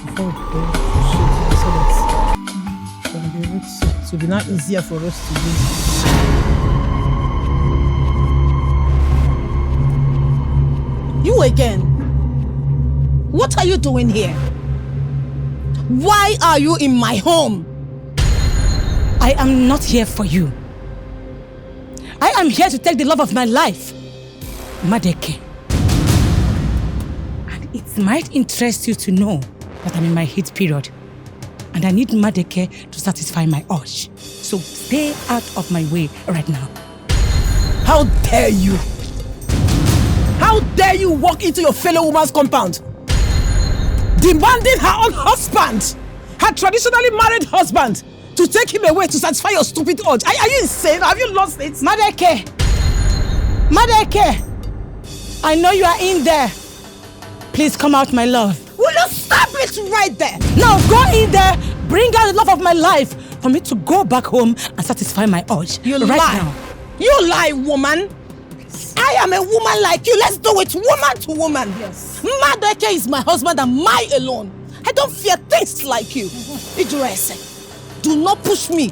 before we go to shoot so that it will be able to be now easier for us to do. You again? What are you doing here? Why are you in my home? I am not here for you. I am here to take the love of my life, Madeke. And it might interest you to know that I'm in my heat period and I need Madeke to satisfy my urge. So stay out of my way right now. How dare you? How dare you walk into your fellow woman's compound, demanding her own husband, her traditionally married husband, to take him away to satisfy your stupid urge? Are you insane? Have you lost it? Madeke! Madeke! I know you are in there. Please come out, my love. Will you stop it right there? Now go in there, bring out the love of my life for me to go back home and satisfy my urge. You right lie. Now. You lie, woman. I am a woman like you. Let's do it woman to woman. Yes. Madeke is my husband and my alone. I don't fear things like you. Idrese, do not push me.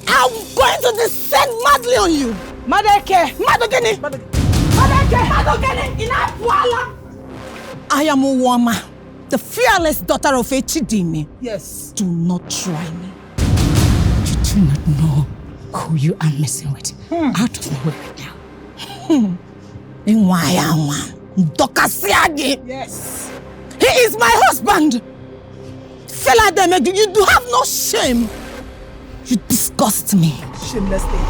I'm going to descend madly on you. Madeke! Madogene! Madeke! Madogene! Inapwala! I am Uwama, the fearless daughter of Echidimi. Yes. Do not try me. You do not know who you are messing with. Out of my way right now. Yes. He is my husband. Philadelphia, you do have no shame. You disgust me. Shameless thing.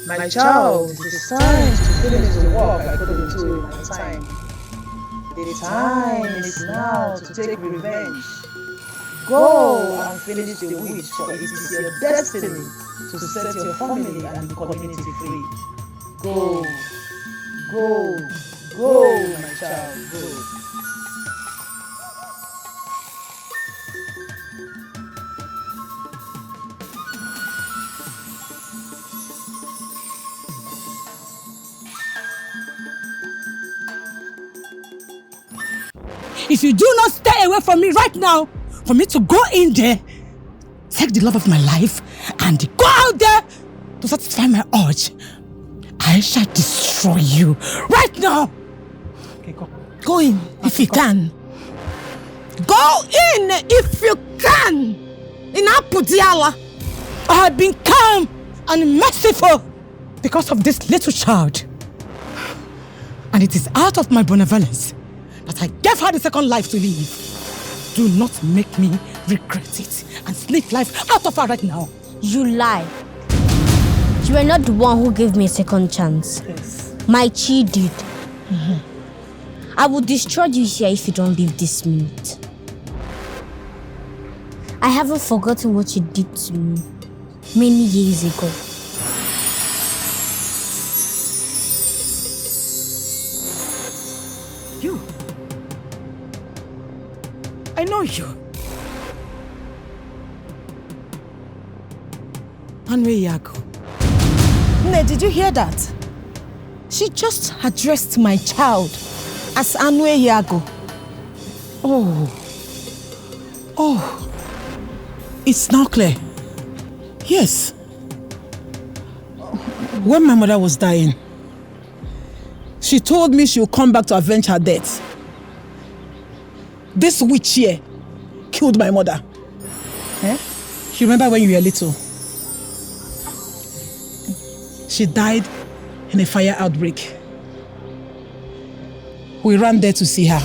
My child is designed to finish the work I put into it in my time. The time is now to take revenge. Go and finish the wish, for it is your destiny to set your family and the community free. Go, go, go, my child, go. If you do not stay away from me right now, for me to go in there, take the love of my life, and go out there to satisfy my urge, I shall destroy you right now. Okay, go. Go in if you can. Go in if you can. In Aputiala, I have been calm and merciful because of this little child. And it is out of my benevolence that I gave her the second life to live. Do not make me regret it and sneak life out of her right now. You lie. You were not the one who gave me a second chance. Yes. My chi did. I will destroy you here if you don't leave this minute. I haven't forgotten what you did to me many years ago. You? I know you. Anwe Yago. Ne, did you hear that? She just addressed my child as Anwe Yago. Oh, it's now clear. Yes. When my mother was dying, she told me she would come back to avenge her death. This witch here killed my mother. You remember when you were little? She died in a fire outbreak. We ran there to see her.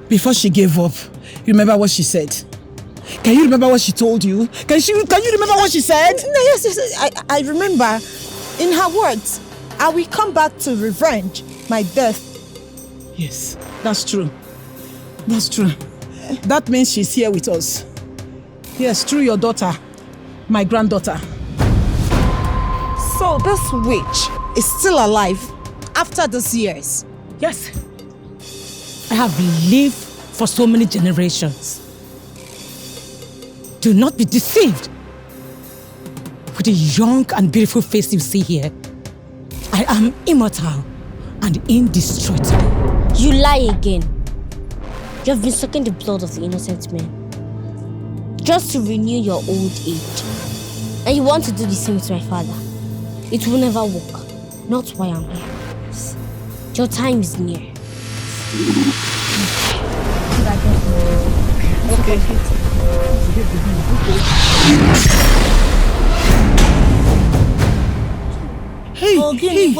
Before she gave up, you remember what she said? Can you remember what she told you? Can you remember what she said? Yes, I remember. In her words, I will come back to revenge my death. Yes, that's true. That's true. That means she's here with us. Yes, through your daughter, my granddaughter. So this witch is still alive after these years? Yes. I have lived for so many generations. Do not be deceived with the young and beautiful face you see here. I am immortal and indestructible. You lie again. You have been sucking the blood of the innocent men just to renew your old age. And you want to do the same with my father. It will never work. Not why I'm here. Your time is near. Okay. Hey, hey,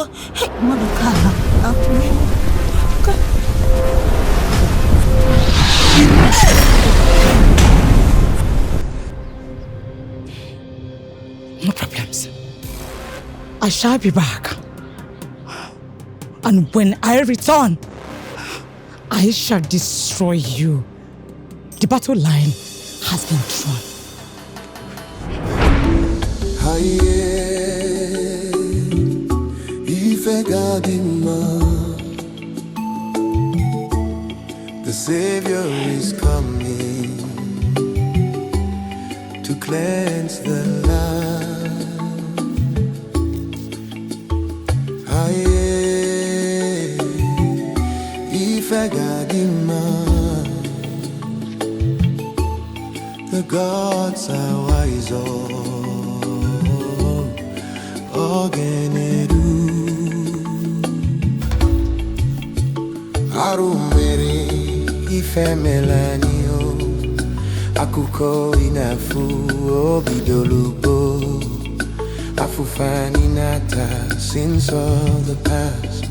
No problems. I shall be back. And when I return, I shall destroy you. The battle line has been drawn. The Savior is coming to cleanse the land. The gods are wise, Ogenedu Arumere ifemelanio Akuko inafu obidolubo Afufani nata sins of the past.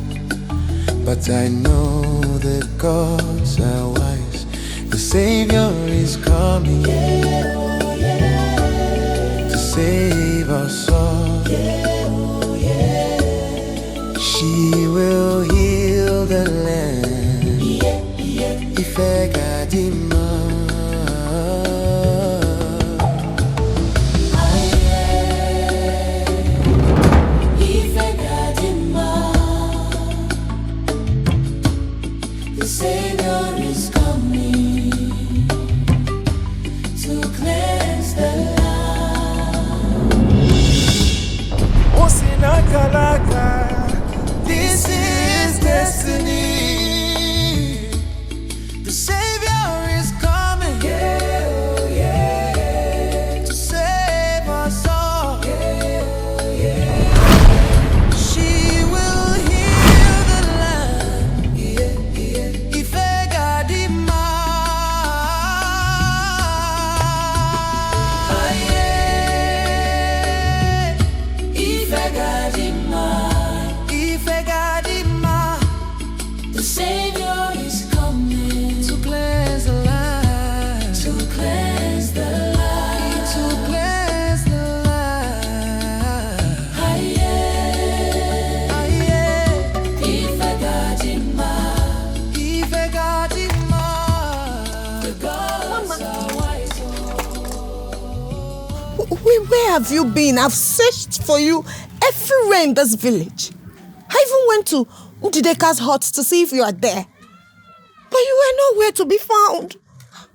But I know the gods are wise. The Savior is coming to save us all. She will heal the land. The Savior is coming to cleanse the land. Osinakalaka, this is destiny. The Savior is coming, yeah, oh yeah, to save us all, yeah, oh yeah. She will heal the land, yeah, yeah. Ifegadima, yeah. Ifegadima, Ifegadima. The Savior is coming to cleanse the land, to cleanse the land, to cleanse the land. Ifegadima, Ifegadima. The gods are wise. Where have you been? I've searched for you everywhere in this village. I even went to Ndideka's hut to see if you are there. But you were nowhere to be found.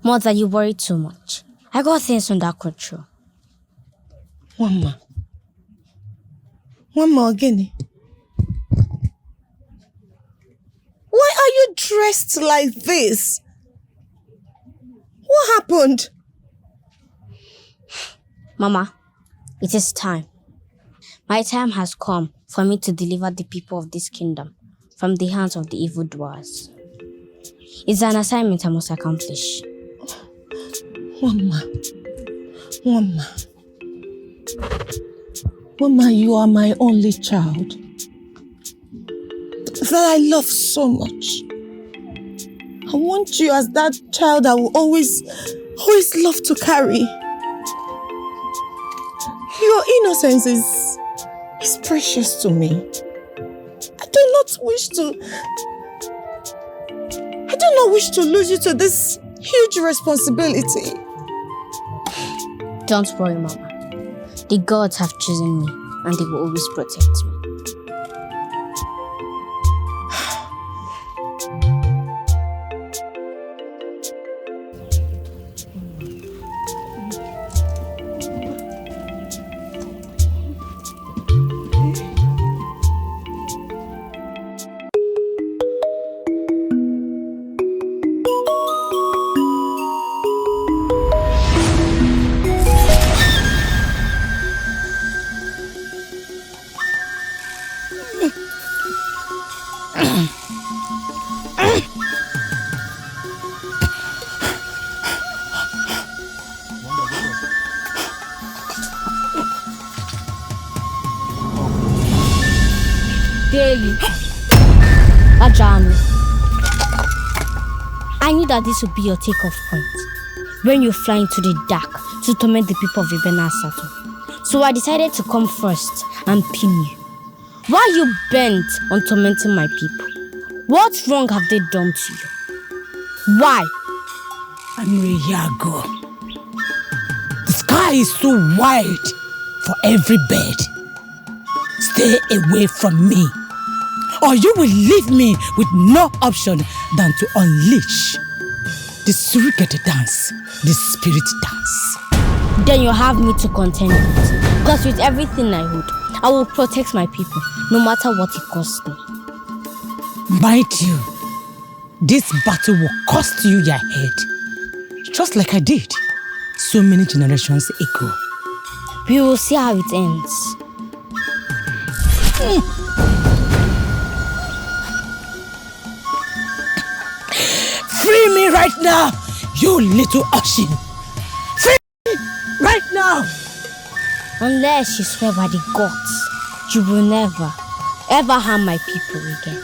Mother, you worry too much. I got things under control. One more again. Why are you dressed like this? What happened? Mama, it is time. My time has come for me to deliver the people of this kingdom from the hands of the evildoers. It's an assignment I must accomplish. Mama, you are my only child that I love so much. I want you as that child I will always love to carry. Your innocence is precious to me. I do not wish to lose you to this huge responsibility. Don't worry, Mama. The gods have chosen me and they will always protect me. Ndeli, Ajami, I knew that this would be your takeoff point when you fly into the dark to torment the people of Ibena Sato. So I decided to come first and pin you. Why are you bent on tormenting my people? What wrong have they done to you? Why? Amriyago, the sky is too wide for every bird. Stay away from me, or you will leave me with no option than to unleash the surrogate dance, the spirit dance. Then you have me to contend with. Because with everything I hold, I will protect my people, no matter what it costs me. Mind you, this battle will cost you your head, just like I did so many generations ago. We will see how it ends. Free me right now, you little Oshin! Free me right now! Unless you swear by the gods, you will never, ever harm my people again.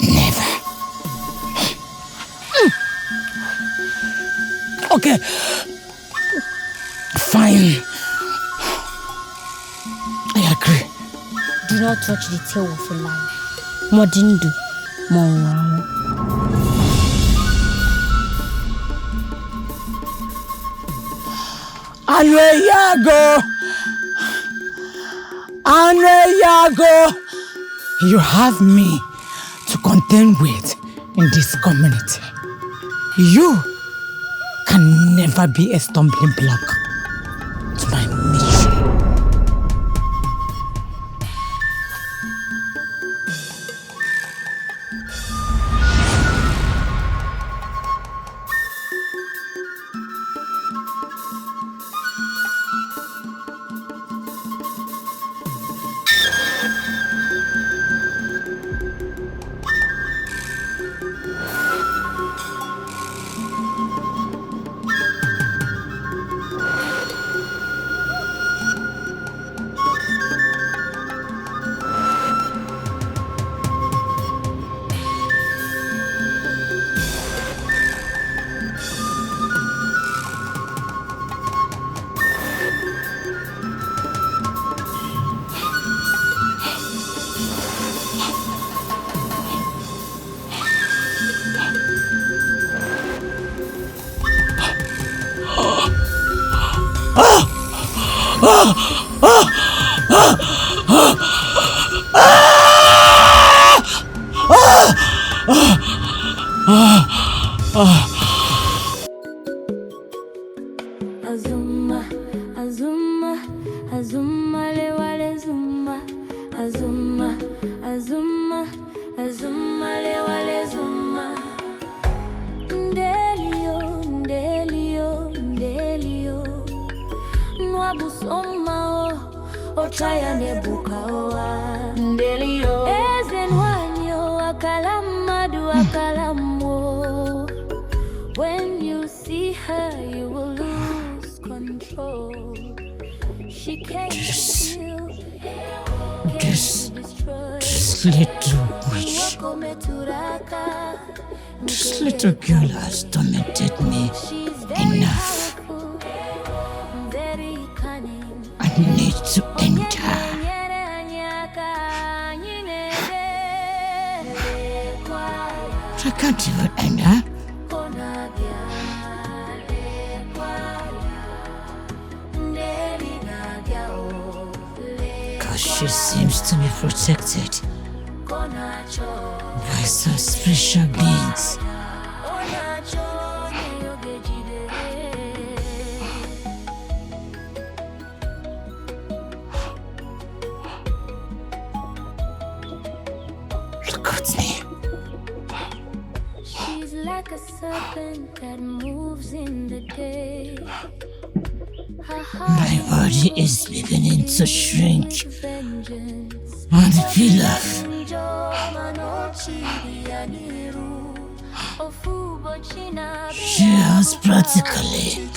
Never. Okay. Fine. I agree. Do not touch the tail of a lion. Modindu. Wow. Yago, you have me to contend with in this community. You can never be a stumbling block to my mission. Azuma, Azuma, Azuma, lewale Zuma, Azuma, Azuma, Azuma, lewale Zuma. Ndelio, Ndelio, Ndelio, Nwabusoma o, Ochaya nebuka oa. Ndelio, Ezenwanyo, Akalamadu, Akalamo. When you see her, you will lose control. She can't steal, This little witch, this little girl has tormented me enough. Very cunning. I need to end her. I can't even end her. Because she seems to be protected by some special beings. Look at me. She's like a serpent that moves in the day. My body is beginning to shrink on the pillow. She has practically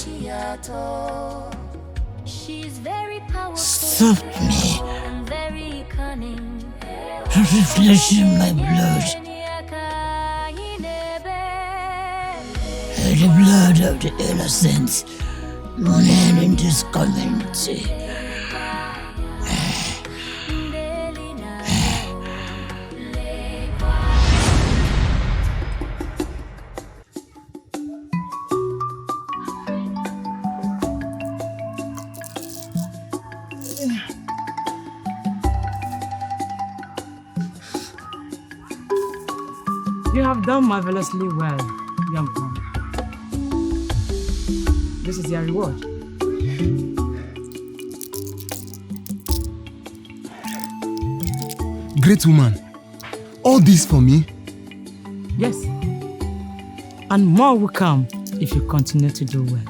stopped me from refreshing my blood. The blood of the innocent men in this community. You have done marvelously well, young man. This is your reward. Great woman, all this for me? Yes. And more will come if you continue to do well.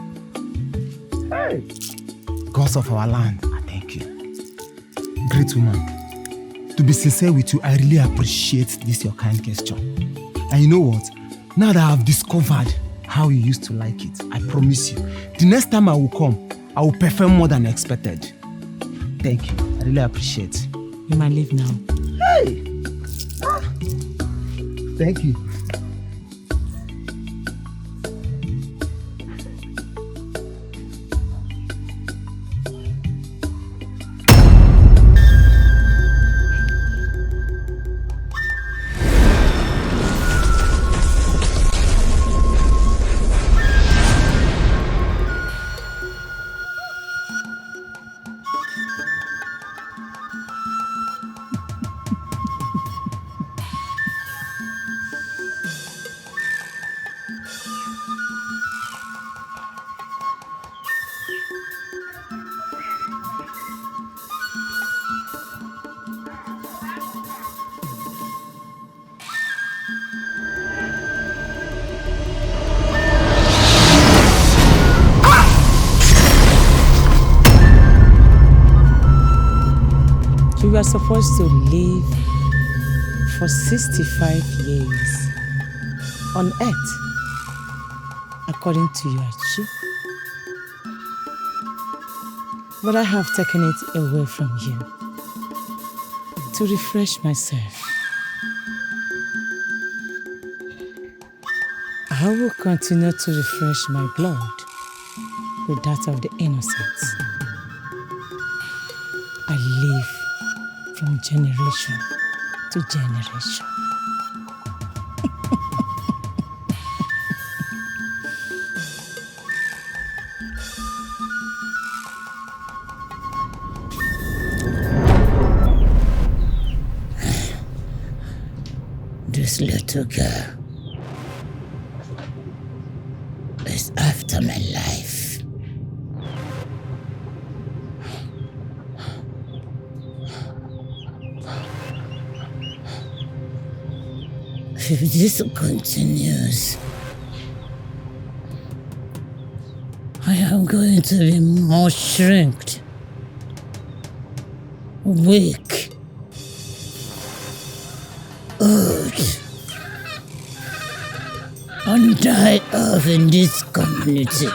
Hey! Gods of our land, I thank you. Great woman, to be sincere with you, I really appreciate this your kind gesture. And you know what? Now that I've discovered how you used to like it, I promise you, the next time I will come, I will perform more than expected. Thank you. I really appreciate. You might leave now. Hey! Thank you. supposed to live for 65 years on earth, according to your chief. But I have taken it away from you to refresh myself. I will continue to refresh my blood with that of the innocent. I live from generation to generation. This little girl is after my life. If this continues, I am going to be more shrinked, weak, old, and die off in this community.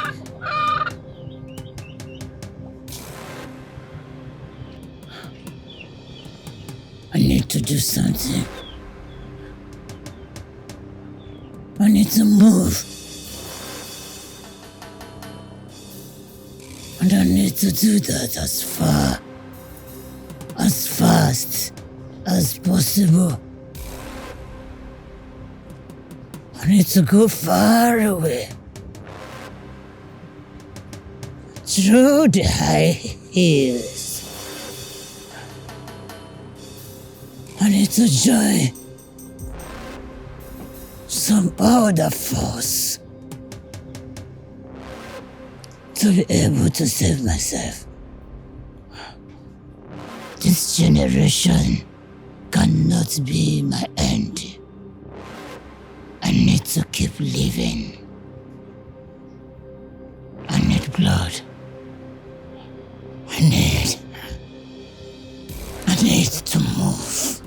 I need to do something. I need to move. And I need to do that as far, as fast as possible. I need to go far away. Through the high hills. I need to join some other force to be able to save myself. This generation cannot be my end. I need to keep living. I need blood. I need to move.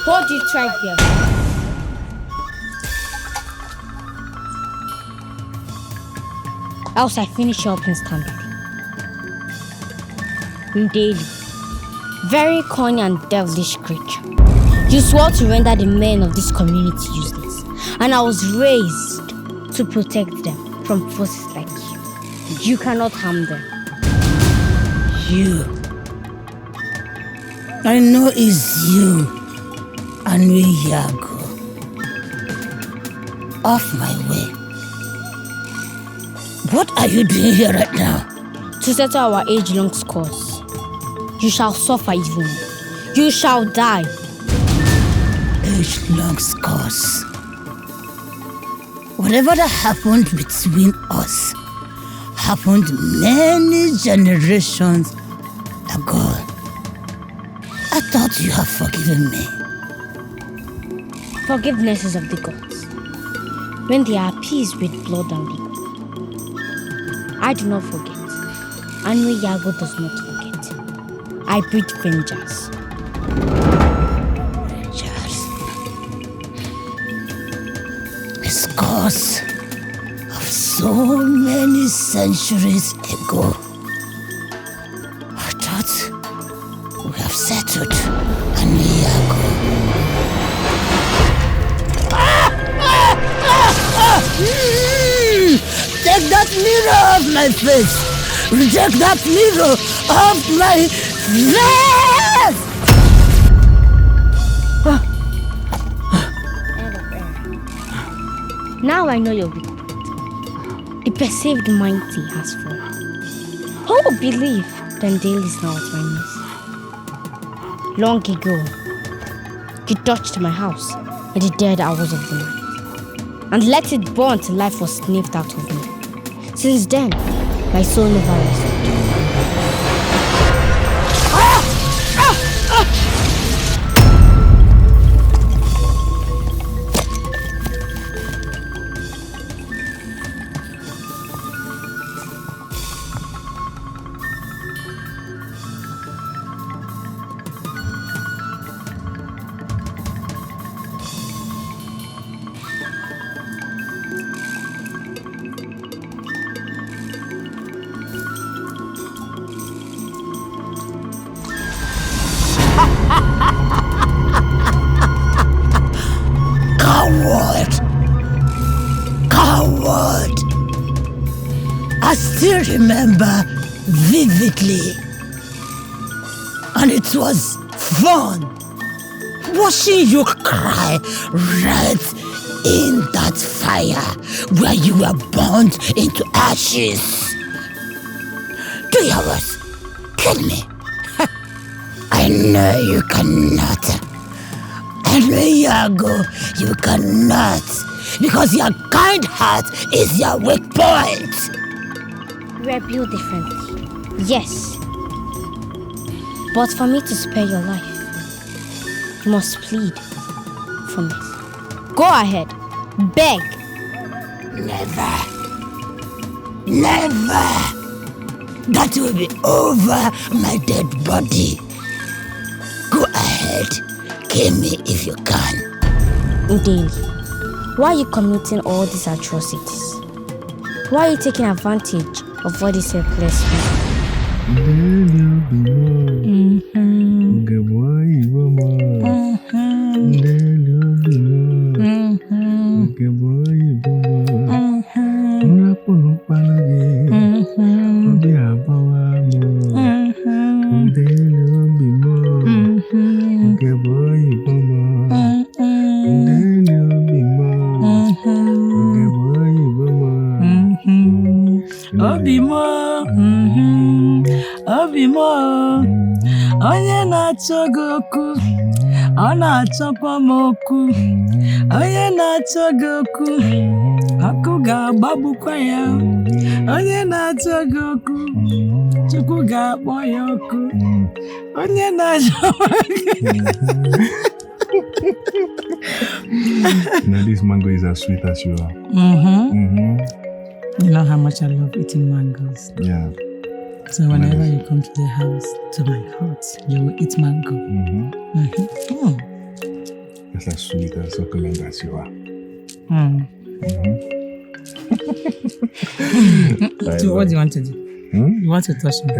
Hold it right there. Else I finish you up instantly. Ndeli, very cunning and devilish creature. You swore to render the men of this community useless, and I was raised to protect them from forces like you. You cannot harm them. You. I know it's you. And we go. Off my way. What are you doing here right now? To settle our age-long scores. You shall suffer even more. You shall die. Age-long scores. Whatever that happened between us happened many generations ago. I thought you have forgiven me. Forgiveness is of the gods, when they are appeased with blood and liquor. I do not forget, and Yago does not forget. I breed vengeance. Scars of so many centuries ago. I thought we have settled, and Take that mirror off my face! Take that mirror off my face! Now I know your weak point. The perceived mighty has fallen. Who would believe that Ndeli is now at my knees? Long ago, you touched my house in the dead hours of the night and let it burn till life was sniffed out of me. Since then, my soul never rested. Coward! I still remember vividly. And it was fun watching you cry right in that fire where you were burnt into ashes. 3 hours. Kill me. I know you cannot. I know Yago, you cannot. Because your kind heart is your weak point. We are built differently, yes. But for me to spare your life, you must plead for me. Go ahead, beg. Never. Never. That will be over my dead body. Go ahead, kill me if you can. Ndeli, why are you committing all these atrocities? Why are you taking advantage of all these helpless people? Onye na-achọ gị okwu, ọ na-achọkwa m okwu. Onye na-achọ gị okwu, ọkụ ga-agbagbukwa ya. Onye na-achọ gị okwu, Chukwu ga-akpọ ya ọkụ. Onye na-achọ This mango is as sweet as you are. You know how much I love eating mangoes. Yeah. So whenever you come to the house, to my house, you will eat mango. It's as sweet and succulent as you are. So what do you want to do? You want to touch me?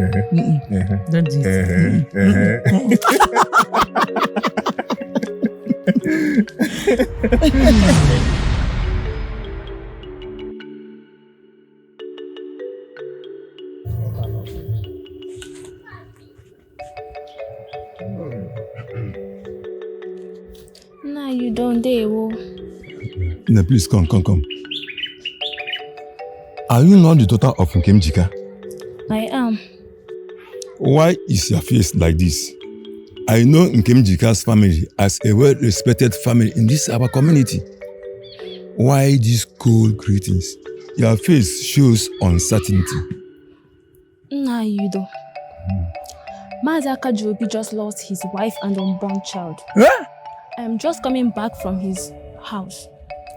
Don't do it. Nah, you don't dare. No, please come. Are you not the daughter of Nkemjika? I am. Why is your face like this? I know Nkemjika's family as a well-respected family in this our community. Why these cold greetings? Your face shows uncertainty. Nah, you don't. Mazaka Jobi just lost his wife and unborn child. Huh? I am just coming back from his house.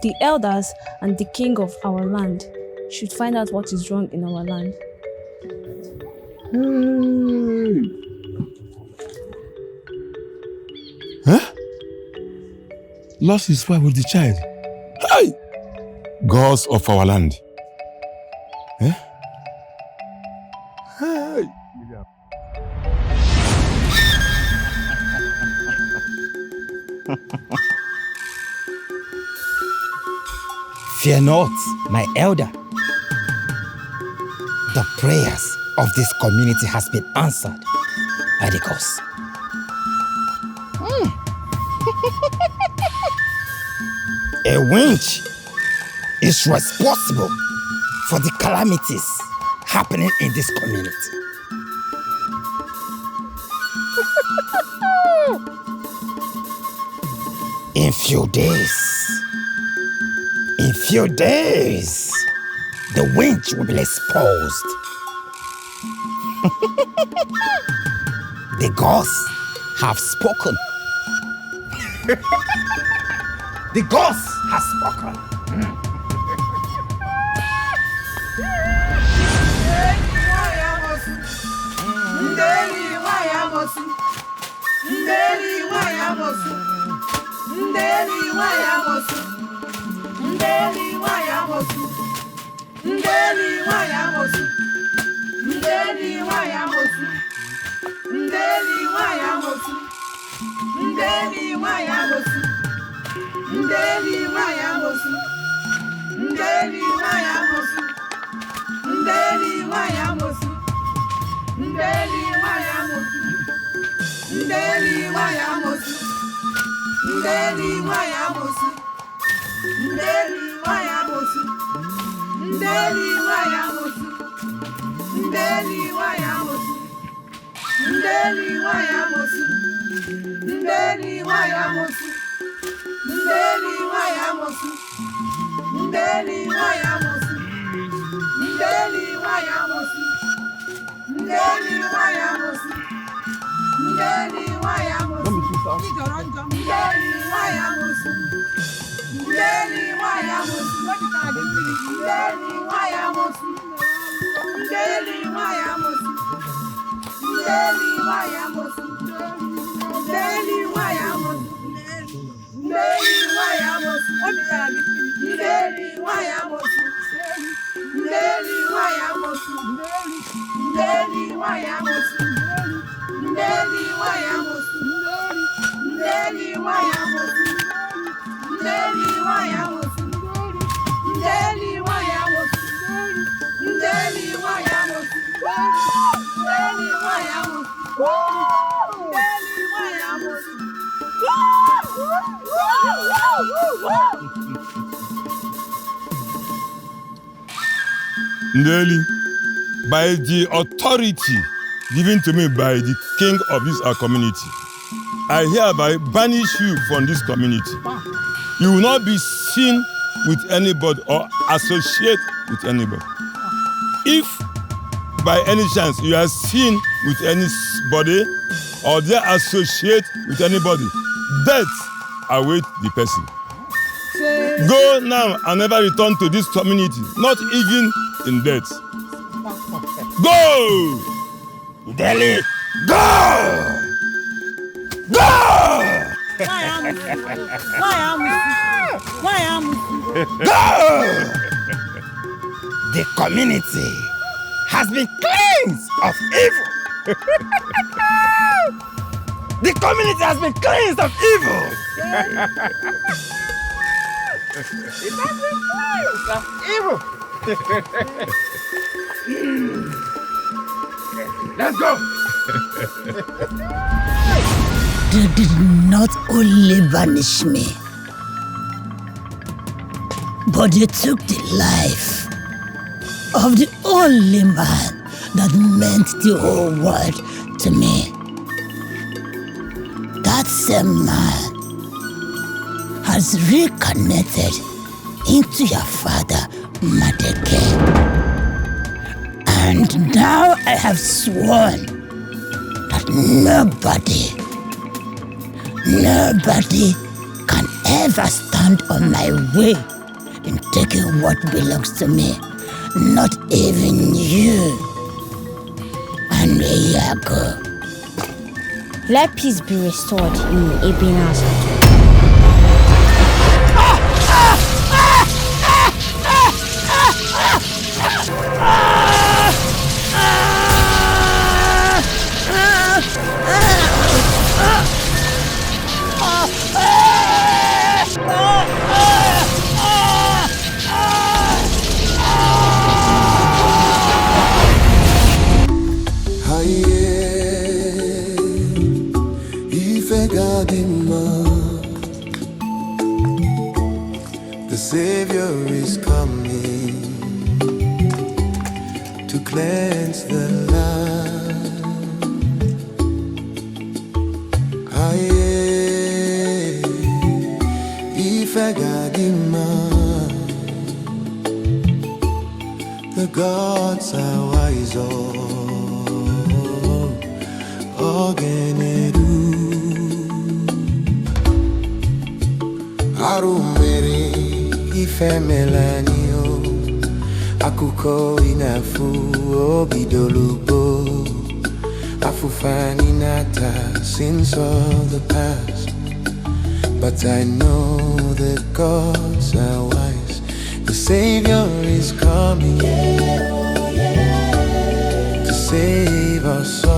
The elders and the king of our land should find out what is wrong in our land. Huh? Lost his wife with the child. Hey! Gods of our land. Huh? Hey! Fear not, my elder. The prayers of this community has been answered by the gods. A winch is responsible for the calamities happening in this community. In few days, the winch will be exposed. The gods have spoken. The gods have spoken. Ndeli wayamosu, Ndeli wayamosu, Ndeli wayamosu, Ndeli wayamosu, Ndeli wayamosu, Ndeli wayamosu, Ndeli wayamosu, Ndeli wayamosu, Ndeli wayamosu, Ndeli wayamosu, Ndeli wayamosu. Ndeli wayamosu, Ndeli wayamosu, Ndeli wayamosu, Ndeli wayamosu, Ndeli wayamosu, Ndeli wayamosu, Ndeli wayamosu, Ndeli wayamosu, Ndeli wayamosu, Ndeli wayamosu, Ndeli wayamosu. Ndeli wayamosu, Ndeli wayamosu, Ndeli wayamosu, Ndeli wayamosu, Ndeli wayamosu, Ndeli wayamosu, Ndeli wayamosu, Ndeli wayamosu, Ndeli wayamosu, Ndeli wayamosu, Ndeli wayamosu. Ndeli wayamosu, Ndeli wayamosu, Ndeli wayamosu, Ndeli wayamosu, Ndeli wayamosu, Ndeli wayamosu, Ndeli wayamosu, Ndeli, by the authority given to me by the king of this our community, I hereby banish you from this community. You will not be seen with anybody or associate with anybody. If by any chance you are seen with anybody or they associate with anybody, death awaits the person. Go now and never return to this community, not even in death. Go! Ndeli, go! Go! Go! The community has been cleansed of evil. The community has been cleansed of evil. It has been cleansed of evil. Let's go. They did not only banish me, but they took the life of the only man that meant the whole world to me. That same man has reincarnated into your father, Madeke. And now I have sworn that nobody can ever stand on my way in taking what belongs to me. Not even you. And Yago. Let peace be restored in Ebina's house. The Savior is coming to cleanse the land. Aye, if I got him, gods are wise. Ogenedu Arumere ifemelanio Akuko inafu obidolubo Afufani nata sins of the past. But I know the gods are wise. The Savior is coming to save us all.